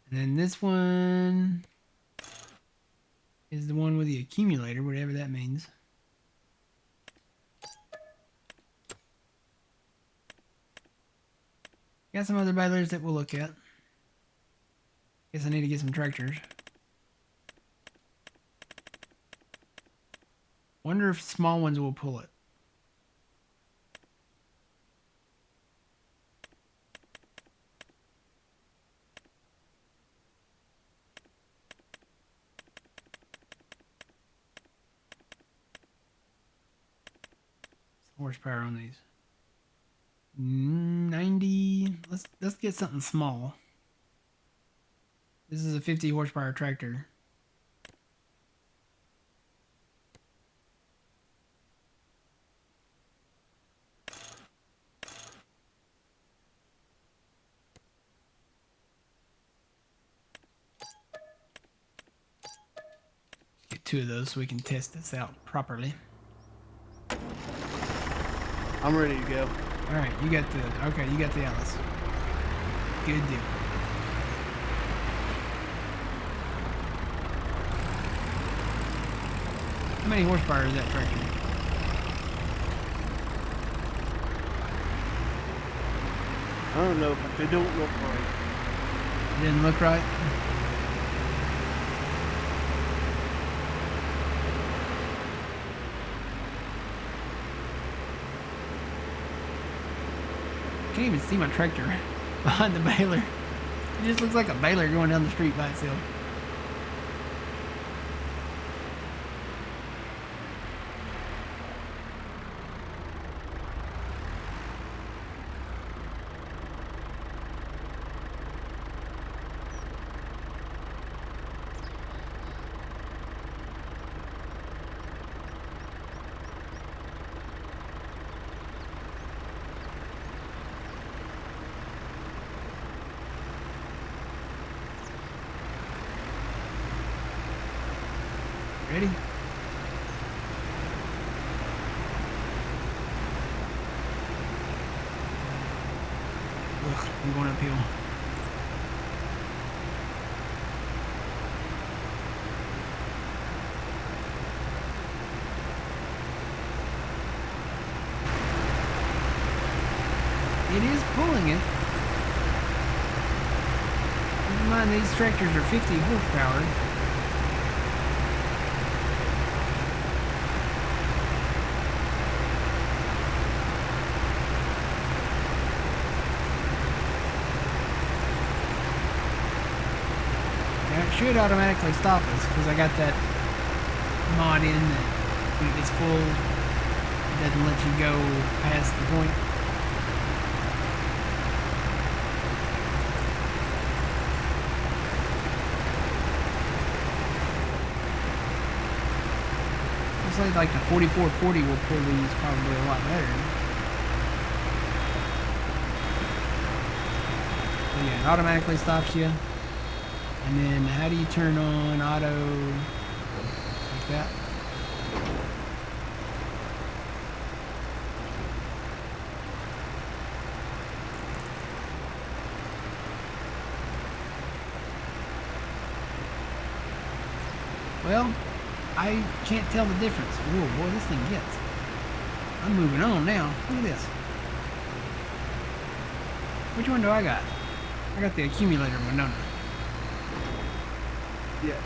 Speaker 1: And then this one is the one with the accumulator, whatever that means. Got some other balers that we'll look at. Guess I need to get some tractors. Wonder if small ones will pull it. Horsepower on these. 90. Let's get something small. This is a 50 horsepower tractor. Get 2 of those so we can test this out properly.
Speaker 2: I'm ready to go.
Speaker 1: All right, you got the Atlas. Good deal. How many horsepower is that tractor?
Speaker 2: I don't know, but they don't look right.
Speaker 1: Didn't look right. Can't even see my tractor behind the baler. It just looks like a baler going down the street by itself. Ready? Ugh, I'm going uphill. It is pulling it. Keep in mind these tractors are 50 horsepower. Now it should automatically stop us because I got that mod in that when it gets full, it doesn't let you go past the point. Looks like the 4440 will pull these probably a lot better. So yeah, it automatically stops you. And then how do you turn on auto like that? Well, I can't tell the difference. Whoa, boy, this thing gets. I'm moving on now. Look at this. Which one do I got? I got the accumulator one, don't I?
Speaker 2: Yes.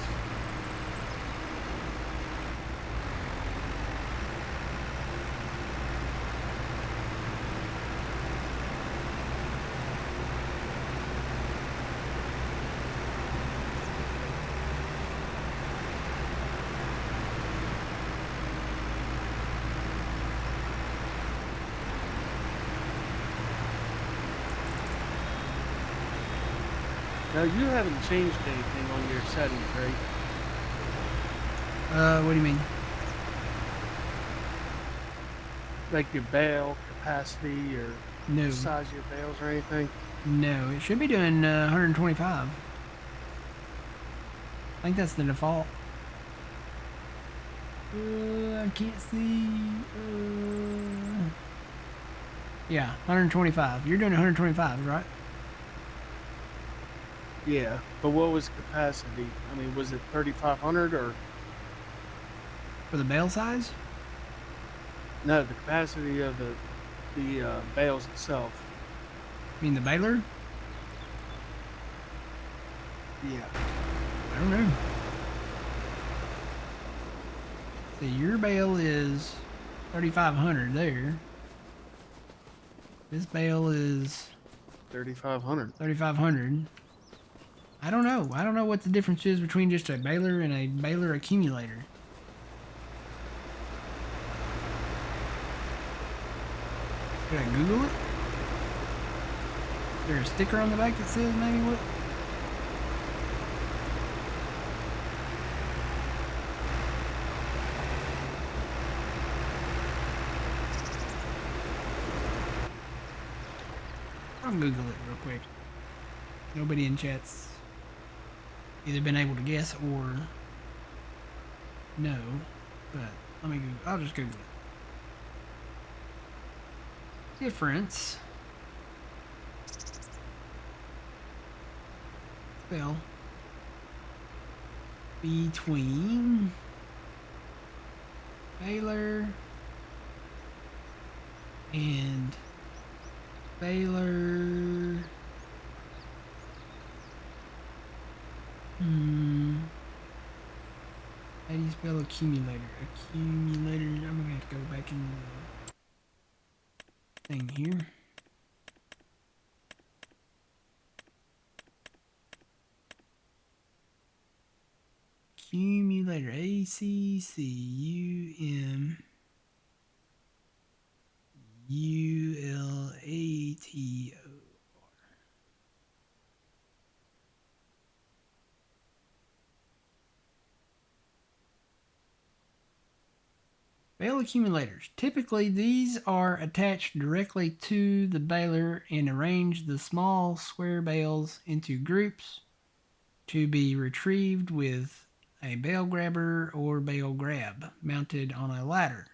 Speaker 2: Now you haven't changed anything on your settings, right?
Speaker 1: What do you mean?
Speaker 2: Like your bale capacity or
Speaker 1: No.
Speaker 2: the size of your bales or anything?
Speaker 1: No, it should be doing 125. I think that's the default. I can't see. Yeah, 125. You're doing 125, right?
Speaker 2: Yeah, but what was capacity? I mean, was it 3,500 or
Speaker 1: For the bale size?
Speaker 2: no? The capacity of the bales itself.
Speaker 1: You mean the baler?
Speaker 2: Yeah.
Speaker 1: I don't know. So your bale is 3,500 there. This bale is
Speaker 2: 3,500.
Speaker 1: 3,500. I don't know. I don't know what the difference is between just a baler and a baler accumulator. Could I Google it? Is there a sticker on the back that says maybe what? I'll Google it real quick. Nobody in chat's either been able to guess or no, but let me Google. I'll just Google it. Difference. Spell. Between baler and baler. How do you spell accumulator? Accumulator. I'm gonna have to go back in the thing here. Accumulator. ACCUMULATO. Bale accumulators. Typically, these are attached directly to the baler and arrange the small square bales into groups to be retrieved with a bale grabber or bale grab mounted on a ladder.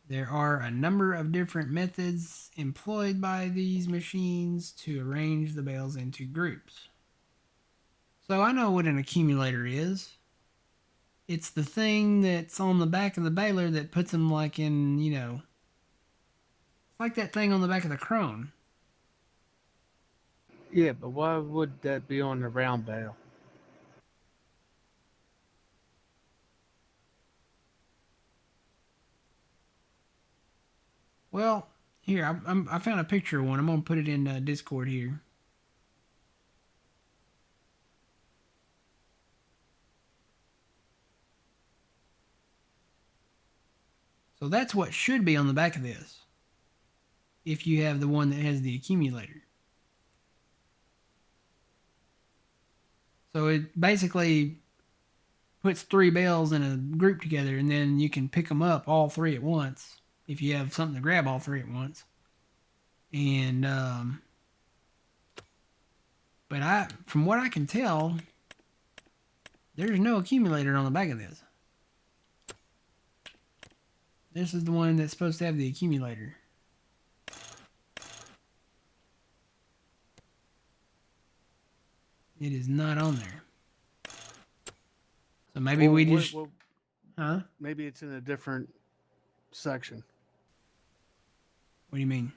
Speaker 1: There are a number of different methods employed by these machines to arrange the bales into groups. So I know what an accumulator is. It's the thing that's on the back of the baler that puts them like in, It's like that thing on the back of the Crone.
Speaker 2: Yeah, but why would that be on the round bale?
Speaker 1: Well, here, I found a picture of one. I'm going to put it in Discord here. So that's what should be on the back of this, if you have the one that has the accumulator. So it basically puts 3 bales in a group together, and then you can pick them up all 3 at once if you have something to grab all 3 at once. And but from what I can tell, there's no accumulator on the back of this. This is the one that's supposed to have the accumulator. It is not on there. So maybe we just... Huh?
Speaker 2: Maybe it's in a different section.
Speaker 1: What do you mean?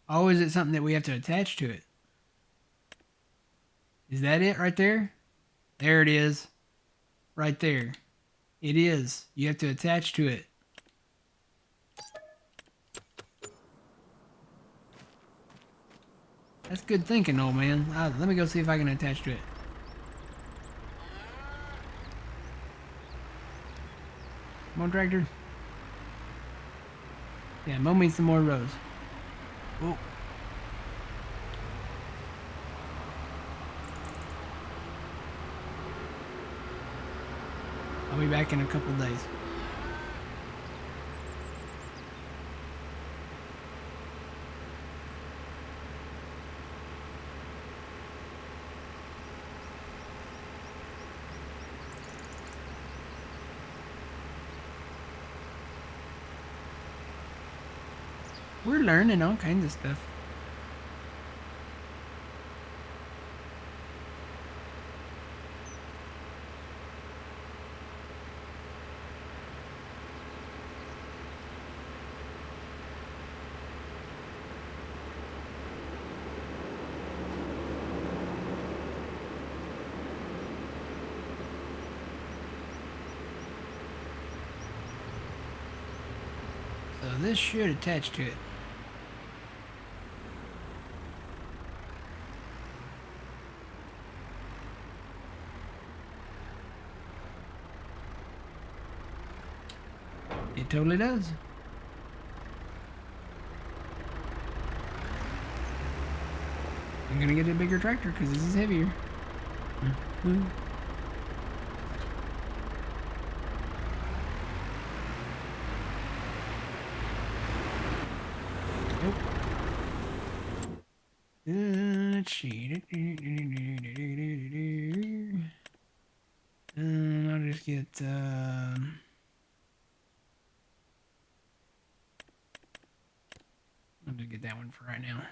Speaker 1: Oh, is it something that we have to attach to it? Is that it right there? There it is. Right there. It is. You have to attach to it. That's good thinking, old man. Let me go see if I can attach to it. Come on, tractor. Yeah, mow me some more rows. Oh. I'll be back in a couple days. We're learning all kinds of stuff. So this should attach to it. It totally does. I'm gonna get a bigger tractor because this is heavier. Nope. Let's see. I'll just get I'll just get that one for right now.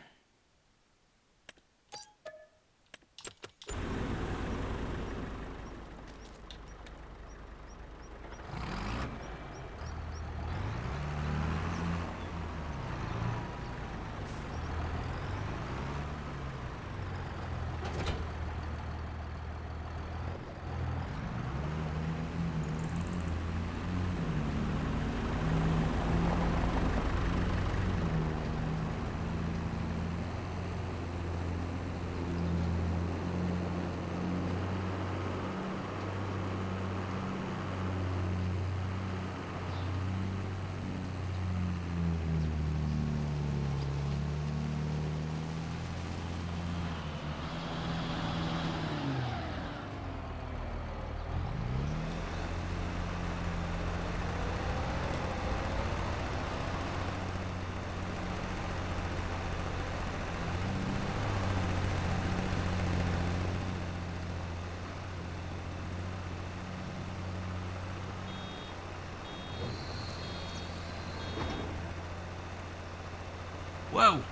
Speaker 1: Whoa.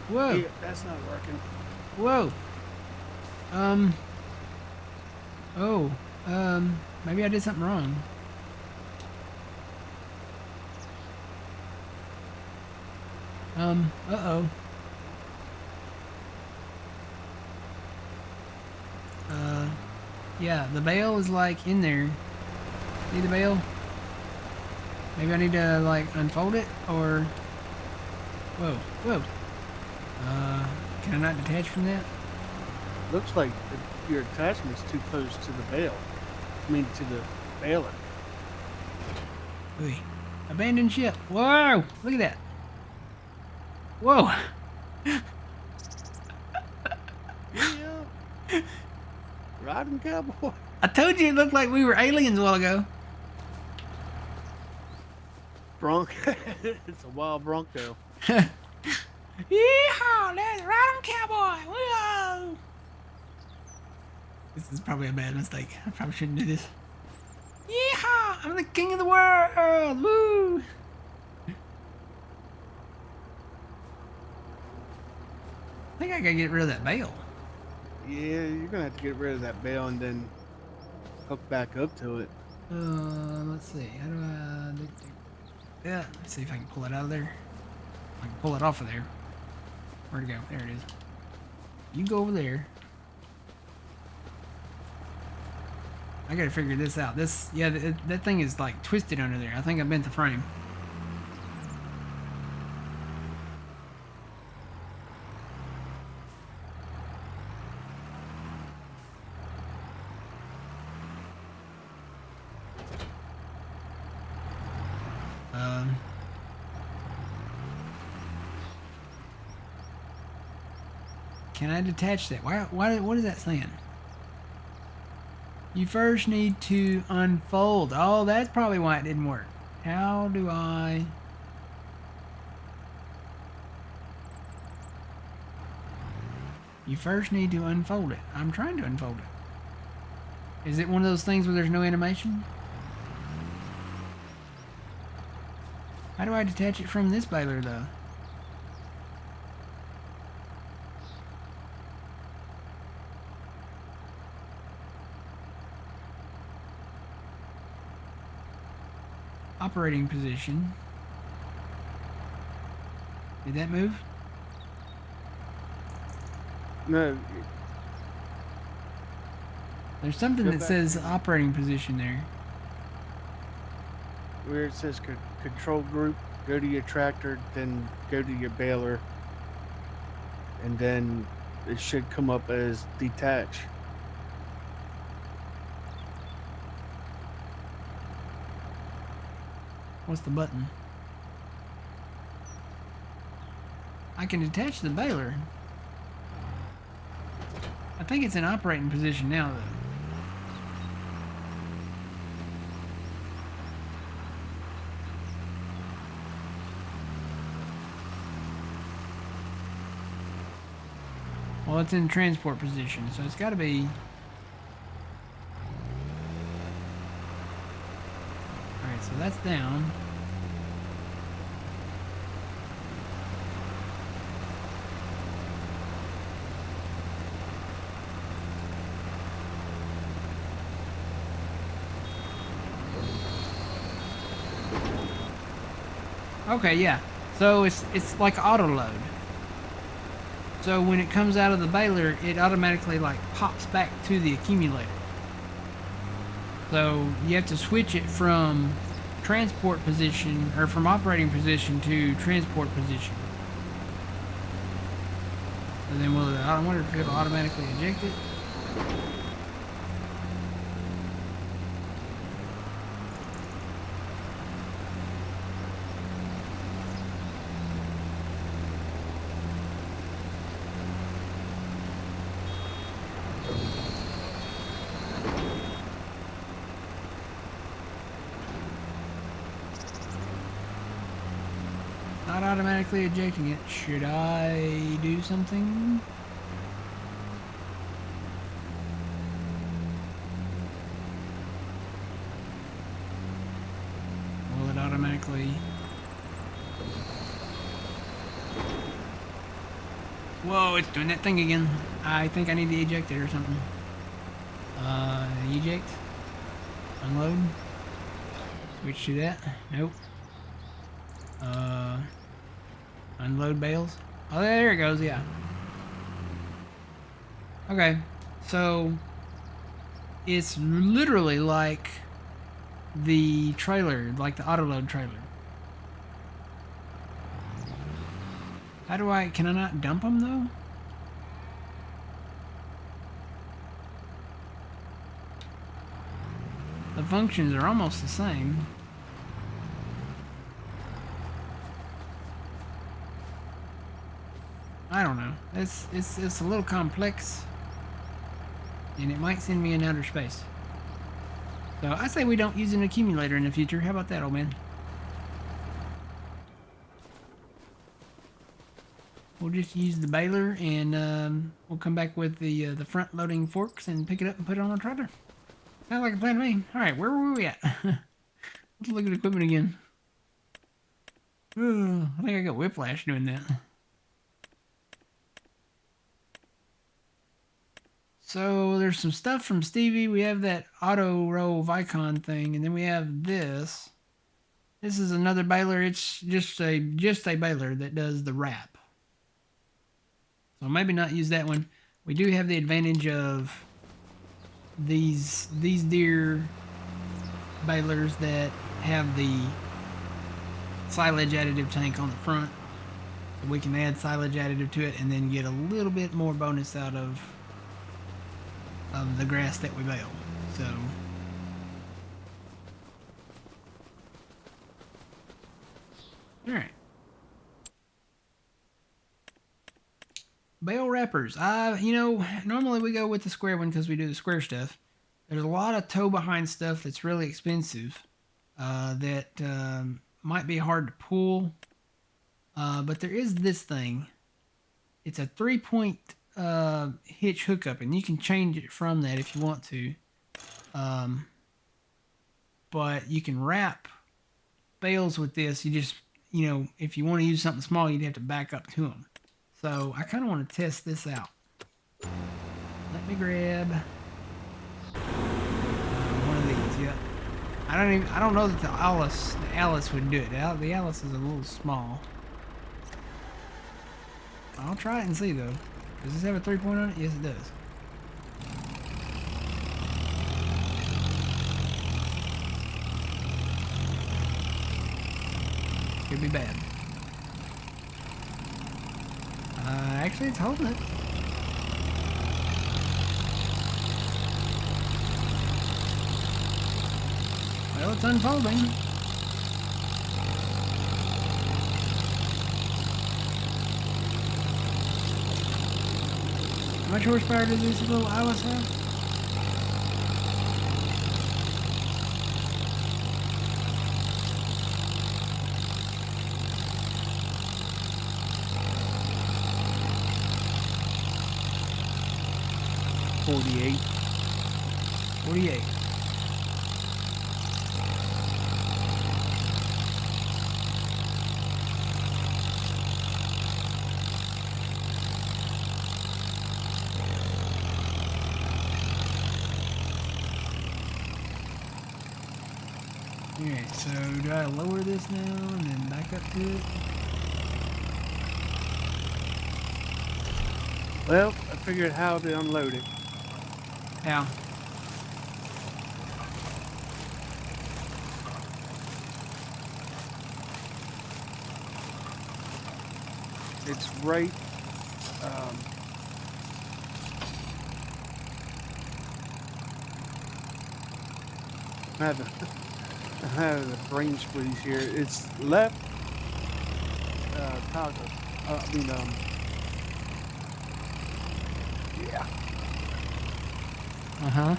Speaker 1: Whoa.
Speaker 2: Yeah, that's not working.
Speaker 1: Whoa. Oh. Maybe I did something wrong. Uh-oh. Yeah, the bale is like in there. See the bale? Maybe I need to like unfold it or... Whoa, whoa. Can I not detach from that?
Speaker 2: Looks like your attachment's too close to the bale. I mean, to the baler.
Speaker 1: Ooh. Abandoned ship. Whoa! Look at that. Whoa!
Speaker 2: Yeah. Riding cowboy.
Speaker 1: I told you it looked like we were aliens a while ago.
Speaker 2: Bronco. It's a wild Bronco.
Speaker 1: Yeehaw! Let's ride on, cowboy! Whoa! This is probably a bad mistake. I probably shouldn't do this. Yeehaw! I'm the king of the world! Woo! I think I gotta get rid of that bale.
Speaker 2: Yeah, you're gonna have to get rid of that bale and then hook back up to it.
Speaker 1: Let's see. How do I do? Yeah, let's see if I can pull it out of there. I can pull it off of there. Where'd it go? There it is. You go over there. I gotta figure this out. This, yeah, that thing is like twisted under there. I think I bent the frame. Can I detach that? Why, what is that saying? You first need to unfold. Oh, that's probably why it didn't work. How do I... You first need to unfold it. I'm trying to unfold it. Is it one of those things where there's no animation? How do I detach it from this baler, though? Operating position. Did that move?
Speaker 2: No.
Speaker 1: There's something that says operating position there.
Speaker 2: Where it says control group, go to your tractor, then go to your baler, and then it should come up as detach.
Speaker 1: What's the button? I can detach the baler. I think it's in operating position now, though. Well, it's in transport position, so it's got to be... Alright, so that's down. Okay, yeah. So it's like auto load. So when it comes out of the baler, it automatically like pops back to the accumulator. So you have to switch it from transport position, or from operating position to transport position. And then I wonder if it'll automatically eject it. Not automatically ejecting it. Should I do something? Will it automatically... Whoa, it's doing that thing again. I think I need to eject it or something. Eject. Unload. Switch to that. Nope. Unload bales. Oh, there it goes. Yeah. Okay. So it's literally like the trailer, like the autoload trailer. How do I... Can I not dump them, though? The functions are almost the same. I don't know. It's a little complex. And it might send me in outer space. So I say we don't use an accumulator in the future. How about that, old man? We'll just use the baler, and we'll come back with the front-loading forks and pick it up and put it on our trailer. Sounds like a plan to me. All right, where were we at? Let's look at equipment again. I think I got whiplash doing that. So there's some stuff from Stevie. We have that auto roll Vicon thing, and then we have this. This is another baler. It's just a baler that does the wrap. So maybe not use that one. We do have the advantage of these deer balers that have the silage additive tank on the front. So we can add silage additive to it and then get a little bit more bonus out of the grass that we bale. So all right. Bale wrappers. Normally we go with the square one because we do the square stuff. There's a lot of tow behind stuff that's really expensive that might be hard to pull. But there is this thing. It's a 3-point hitch hookup, and you can change it from that if you want to. But you can wrap bales with this. You just, if you want to use something small, you'd have to back up to them. So I kind of want to test this out. Let me grab one of these. Yeah, I don't know that the Alice would do it. The Alice is a little small. I'll try it and see though. Does this have a 3-point on it? Yes, it does. Could be bad. Actually, it's holding it. Well, it's unfolding. How much horsepower does this little Alice have?
Speaker 2: $48.
Speaker 1: 48. Alright, so do I lower this now and then back up to it?
Speaker 2: Well, I figured how to unload it.
Speaker 1: How?
Speaker 2: It's right. I have the brain squeeze here. It's left toggle. Yeah.
Speaker 1: Uh-huh.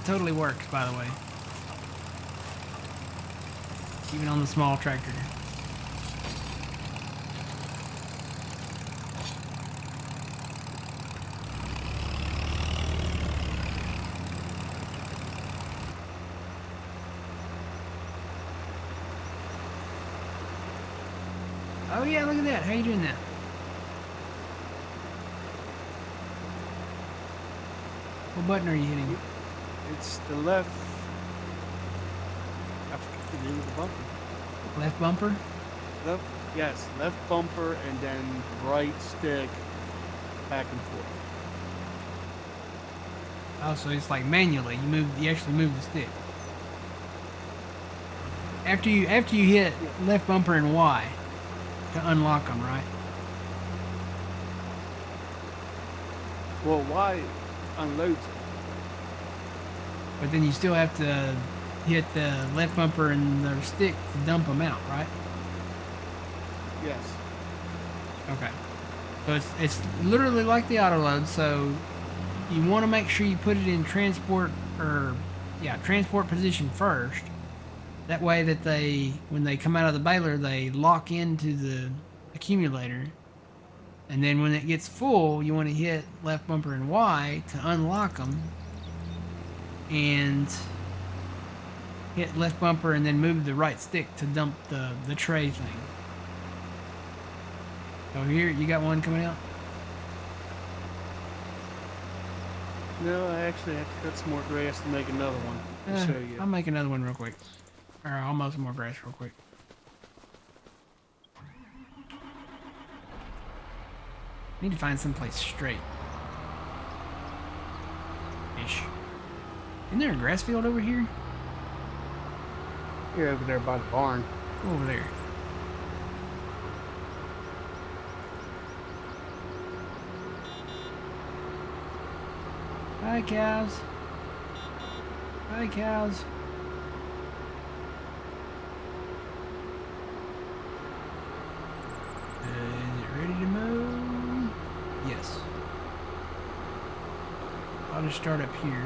Speaker 1: Totally works, by the way. Even on the small tractor. Oh yeah, look at that. How you doing that? What button are you hitting?
Speaker 2: It's the left. I forget the name of the bumper.
Speaker 1: Left bumper?
Speaker 2: Left, yes, left bumper and then right stick back and forth.
Speaker 1: Oh, so it's like manually. You actually move the stick. After you hit left bumper and Y to unlock them, right?
Speaker 2: Well, Y unloads it.
Speaker 1: But then you still have to hit the left bumper and the stick to dump them out, right?
Speaker 2: Yes.
Speaker 1: Okay. So it's literally like the auto load. So you want to make sure you put it in transport position first. That way that when they come out of the baler, they lock into the accumulator. And then when it gets full, you want to hit left bumper and Y to unlock them. And hit left bumper and then move the right stick to dump the tray thing. So here, you got one coming out?
Speaker 2: No, I actually have to cut some more grass to make another one. I'll show you.
Speaker 1: I'll make another one real quick. Or I'll mow some more grass real quick. Need to find someplace straight. Ish. Isn't there a grass field over here?
Speaker 2: You're over there by the barn.
Speaker 1: Go over there. Hi, cows. Hi, cows. Is it ready to move? Yes. I'll just start up here.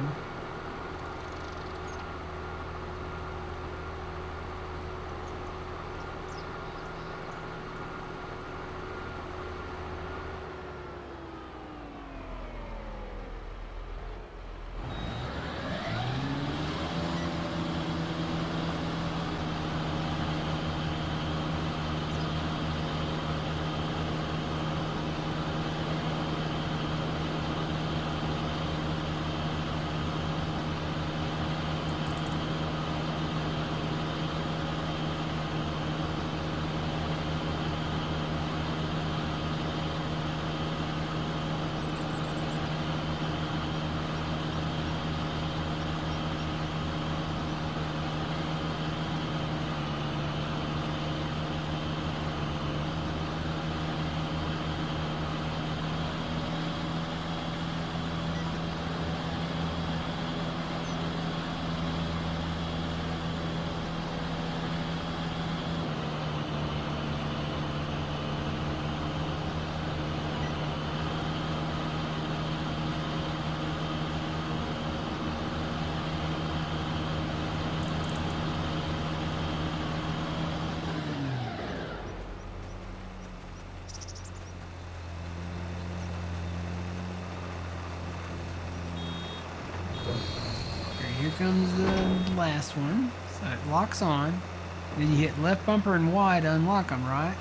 Speaker 1: Here comes the last one. So it locks on. Then you hit left bumper and Y to unlock them, right?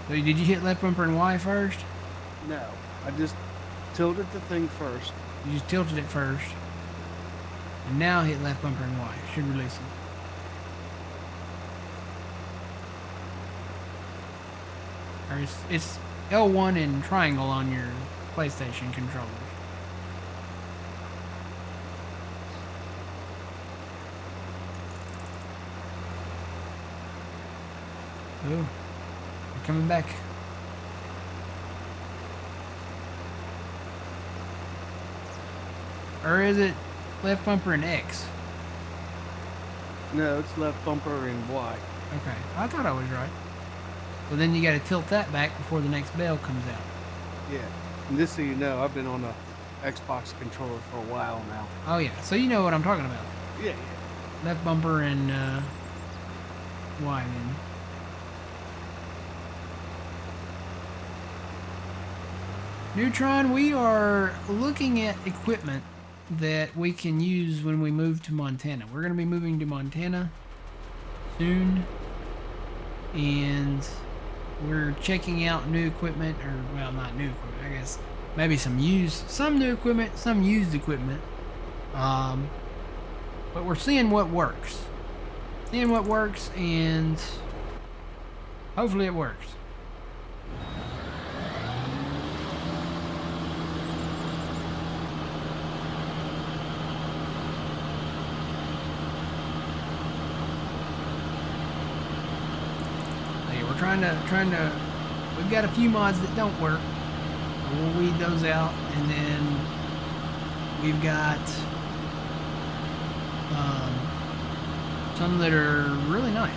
Speaker 1: So did you hit left bumper and Y first?
Speaker 2: No, I just tilted the thing first.
Speaker 1: You just tilted it first. And now hit left bumper and Y. Should release them. Or it's L1 and triangle on your PlayStation controllers. Oh, they're coming back. Or is it left bumper and X?
Speaker 2: No, it's left bumper and Y.
Speaker 1: Okay, I thought I was right. Well, then you got to tilt that back before the next bell comes out.
Speaker 2: Yeah, and just so you know, I've been on the Xbox controller for a while now.
Speaker 1: Oh yeah, so you know what I'm talking about.
Speaker 2: Yeah.
Speaker 1: Left bumper and Y then. Neutron, we are looking at equipment that we can use when we move to Montana. We're going to be moving to Montana soon. and we're checking out new equipment, or well, not new equipment, I guess maybe some new equipment, some used equipment. But we're seeing what works. And hopefully it works. We've got a few mods that don't work. We'll weed those out, and then we've got some that are really nice.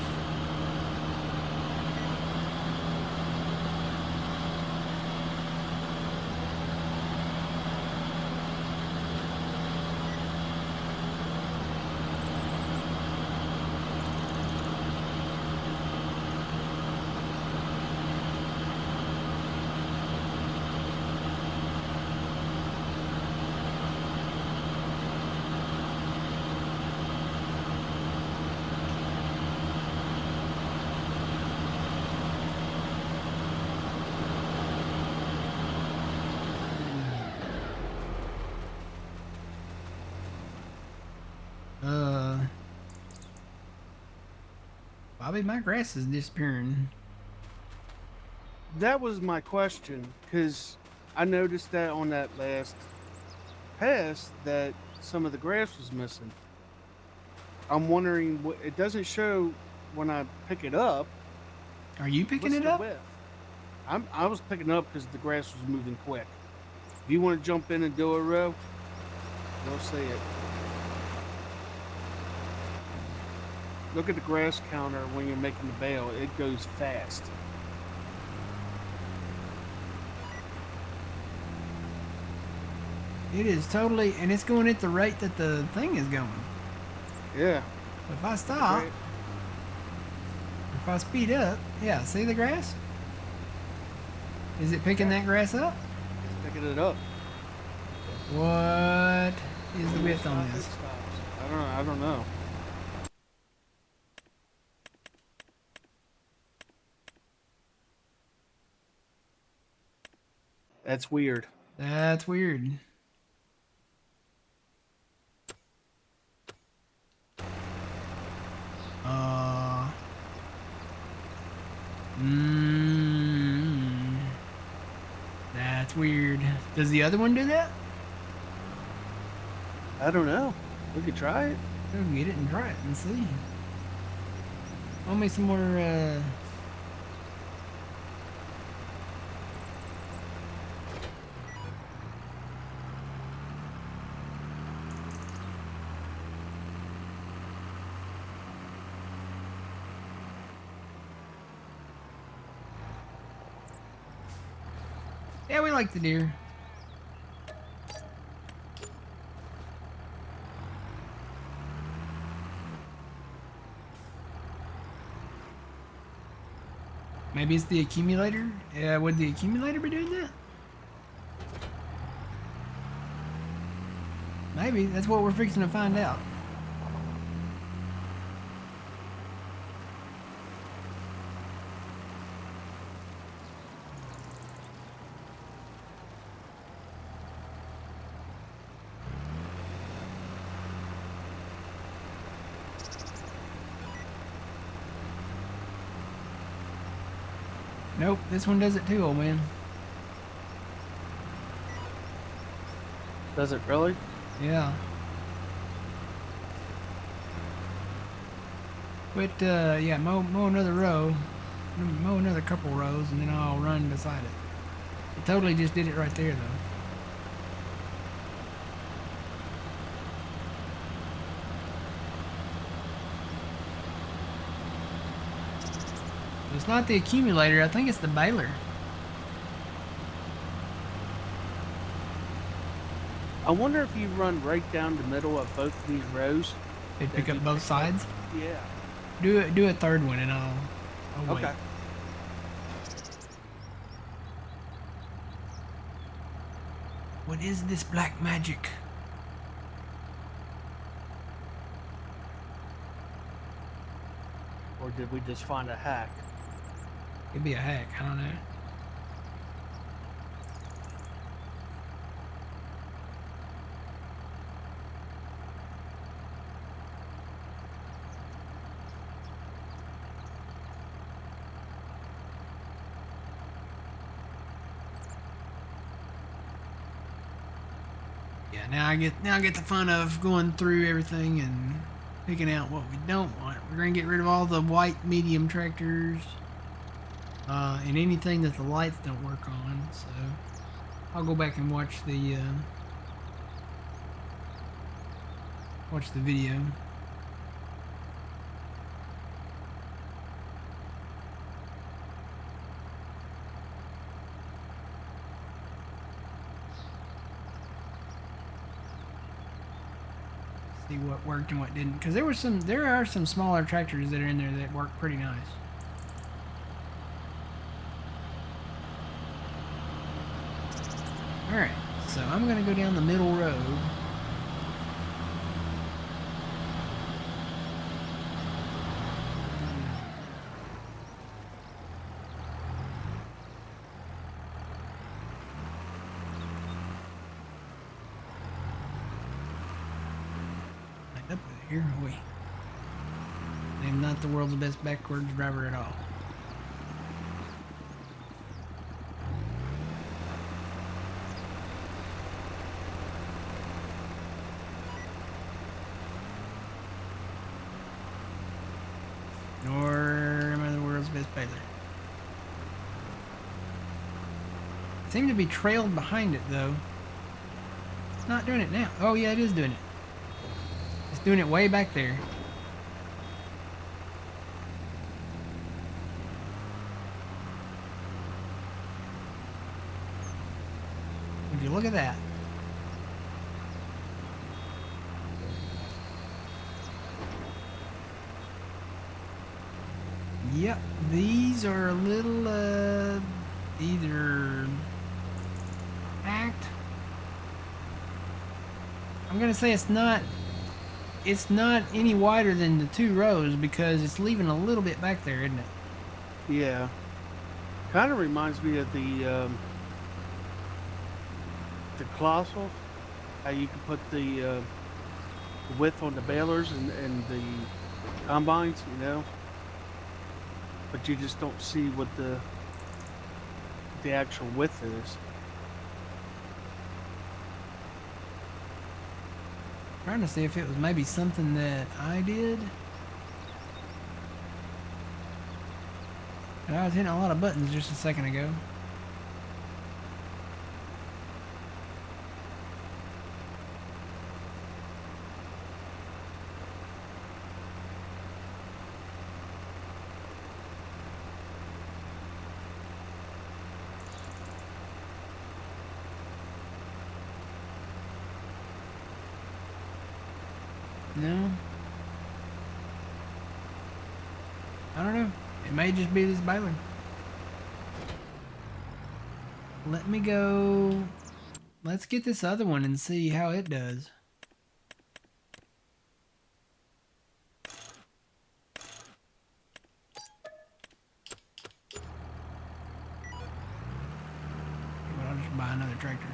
Speaker 1: Bobby, my grass is disappearing.
Speaker 2: That was my question, because I noticed that on that last pass that some of the grass was missing. I'm wondering what it doesn't show when I pick it up.
Speaker 1: Are you picking
Speaker 2: What's
Speaker 1: it
Speaker 2: the
Speaker 1: up?
Speaker 2: width? I was picking it up because the grass was moving quick. If you want to jump in and do a row, you'll see it. Look at the grass counter when you're making the bale. It goes fast.
Speaker 1: It is totally, and it's going at the rate that the thing is going.
Speaker 2: Yeah.
Speaker 1: If I stop,
Speaker 2: Great.
Speaker 1: if I speed up, yeah, see the grass? Is it picking that grass up?
Speaker 2: It's picking it up.
Speaker 1: What is the width on
Speaker 2: It
Speaker 1: this?
Speaker 2: stops. I don't know. That's weird.
Speaker 1: That's weird. That's weird. Does the other one do that?
Speaker 2: I don't know. We could try it.
Speaker 1: Go get it and try it and see. Want me some more, Yeah, we like the deer. Maybe it's the accumulator? Yeah, would the accumulator be doing that? Maybe. That's what we're fixing to find out. Nope, this one does it too, old man.
Speaker 2: Does it really?
Speaker 1: Yeah. But, yeah, mow another row. Mow another couple rows, and then I'll run beside it. It totally just did it right there, though. It's not the accumulator, I think it's the baler.
Speaker 2: I wonder if you run right down the middle of both of these rows.
Speaker 1: It'd pick up both sides.
Speaker 2: Yeah.
Speaker 1: Do a third one and I'll wait.
Speaker 2: Okay.
Speaker 1: What is this black magic?
Speaker 2: Or did we just find a hack?
Speaker 1: Could be a hack. I don't know. Yeah, now I get the fun of going through everything and picking out what we don't want. We're gonna get rid of all the white medium tractors, and anything that the lights don't work on. So I'll go back and watch the video. See what worked and what didn't, because there are some smaller tractors that are in there that work pretty nice. All right, so I'm gonna go down the middle road. Up with it here, boy. I am not the world's best backwards driver at all. Nor am I the world's best baler. I seem to be trailed behind it though. It's not doing it now. Oh yeah, it is doing it. It's doing it way back there. Would you look at that? Yep, these are a little, either hacked. I'm gonna say it's not any wider than the 2 rows because it's leaving a little bit back there, isn't it?
Speaker 2: Yeah. Kind of reminds me of the Colossal. How you can put the width on the balers and the combines, you know? But you just don't see what the actual width is.
Speaker 1: Trying to see if it was maybe something that I did. But I was hitting a lot of buttons just a second ago. No. I don't know. It may just be this baler. Let me go. Let's get this other one and see how it does. Well, I'll just buy another tractor.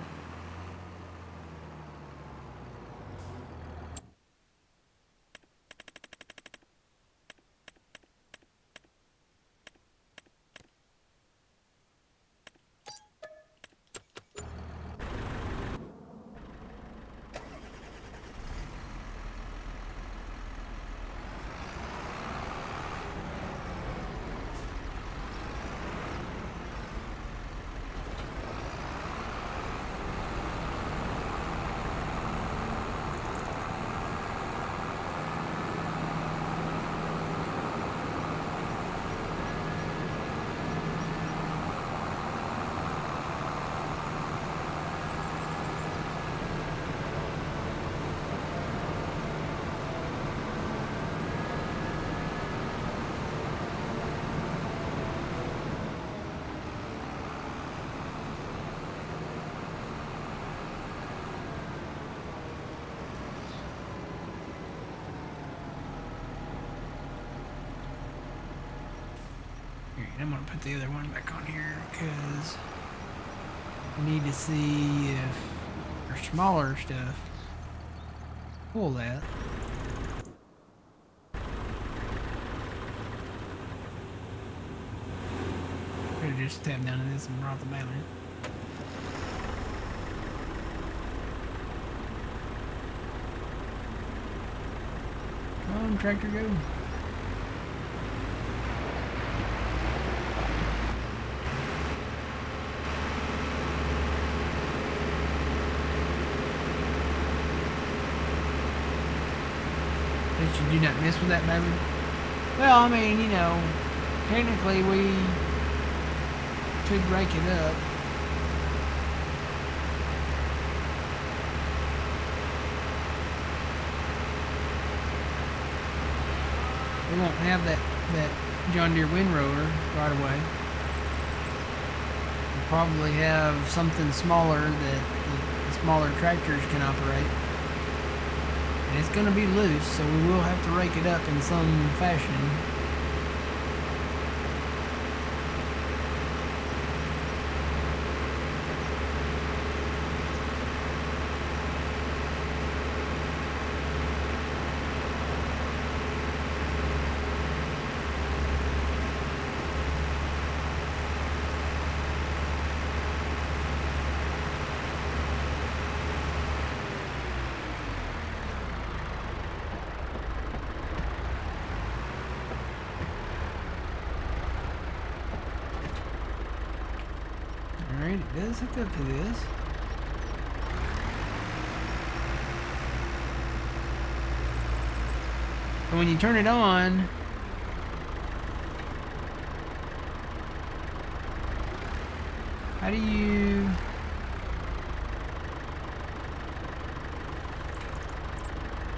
Speaker 1: I'm gonna put the other one back on here because we need to see if our smaller stuff pull that. Could have just tapped down to this and brought the baler. Come on, tractor, go. That you do not mess with that baby. Well, I mean, you know, technically we could rake it up. We won't have that John Deere windrower right away. We'll probably have something smaller that the smaller tractors can operate. And it's going to be loose, so we will have to rake it up in some fashion. Alright, it does hook up to this. And when you turn it on, how do you...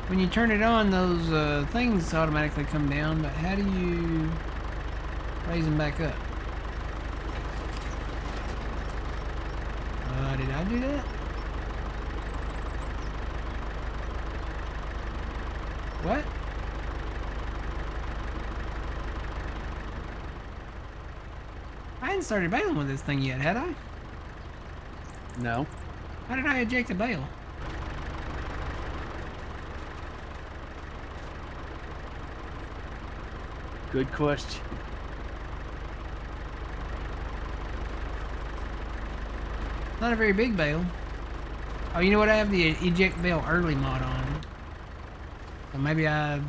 Speaker 1: When you turn it on, those things automatically come down, but how do you raise them back up? Did I do that? What? I hadn't started bailing with this thing yet, had I?
Speaker 2: No.
Speaker 1: How did I eject the bale?
Speaker 2: Good question.
Speaker 1: Not a very big bale. Oh, you know what? I have the eject bale early mod on. So maybe I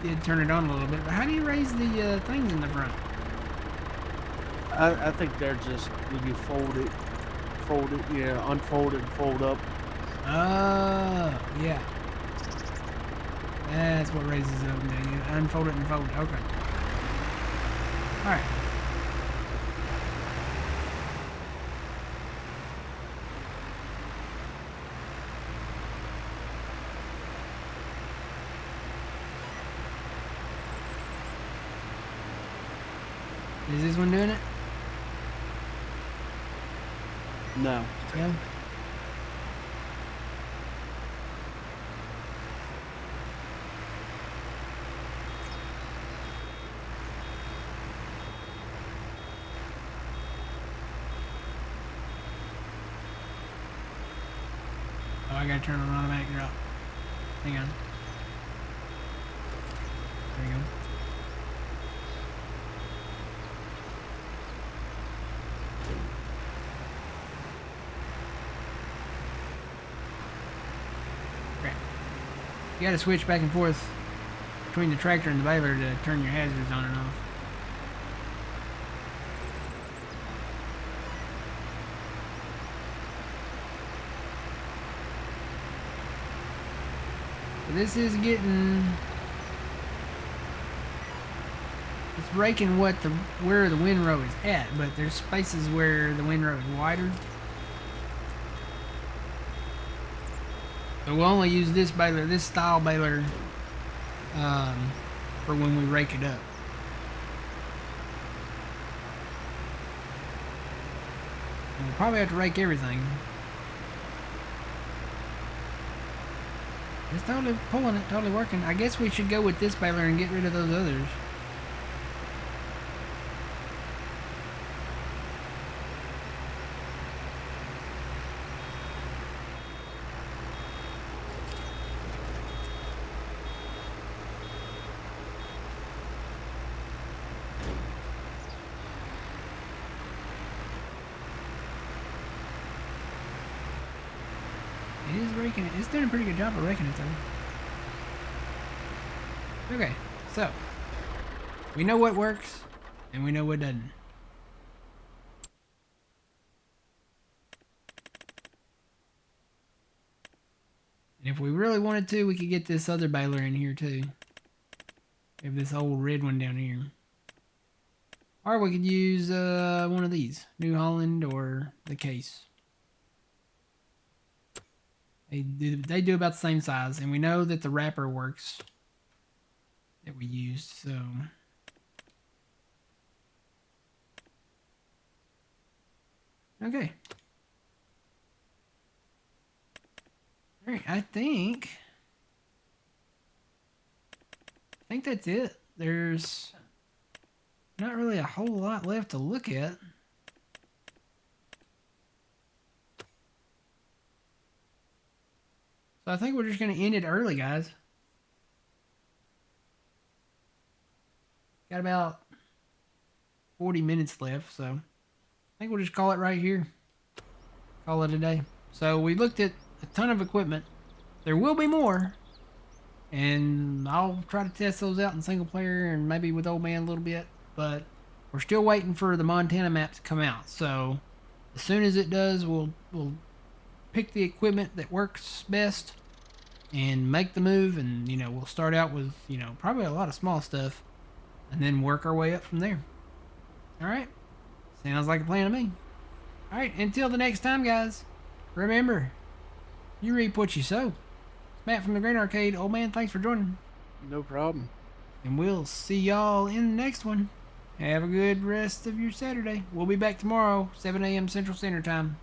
Speaker 1: did turn it on a little bit. But how do you raise the things in the front?
Speaker 2: I think they're just when you fold it, yeah, unfold it and fold up.
Speaker 1: Oh, yeah. That's what raises it up. You unfold it and fold it. Okay. Alright. Is this one doing it?
Speaker 2: No.
Speaker 1: Yeah. Oh, I gotta turn on automatic drop. Hang on. There we go. You gotta switch back and forth between the tractor and the baler to turn your hazards on and off. So this is getting... It's raking where the windrow is at, but there's spaces where the windrow is wider. So we'll only use this baler, this style baler, for when we rake it up. And we'll probably have to rake everything. It's totally pulling it, totally working. I guess we should go with this baler and get rid of those others. raking it. It's doing a pretty good job of raking it, though. Okay, so we know what works, and we know what doesn't. And if we really wanted to, we could get this other baler in here, too. We have this old red one down here. Or we could use one of these, New Holland or the case. They do about the same size, and we know that the wrapper works that we used, so. Okay. Alright, I think that's it. There's not really a whole lot left to look at. So I think we're just going to end it early, guys. Got about 40 minutes left, so I think we'll just call it right here. Call it a day. So we looked at a ton of equipment. There will be more, and I'll try to test those out in single player and maybe with Old Man a little bit, but we're still waiting for the Montana map to come out. So as soon as it does, we'll pick the equipment that works best and make the move, and we'll start out with probably a lot of small stuff and then work our way up from there. All right, sounds like a plan to me. All right, until the next time, guys, remember, you reap what you sow. It's Matt from the Green Arcade. Old Man, thanks for joining.
Speaker 2: No problem.
Speaker 1: And we'll see y'all in the next one. Have a good rest of your Saturday. We'll be back tomorrow, 7 a.m. Central Standard Time.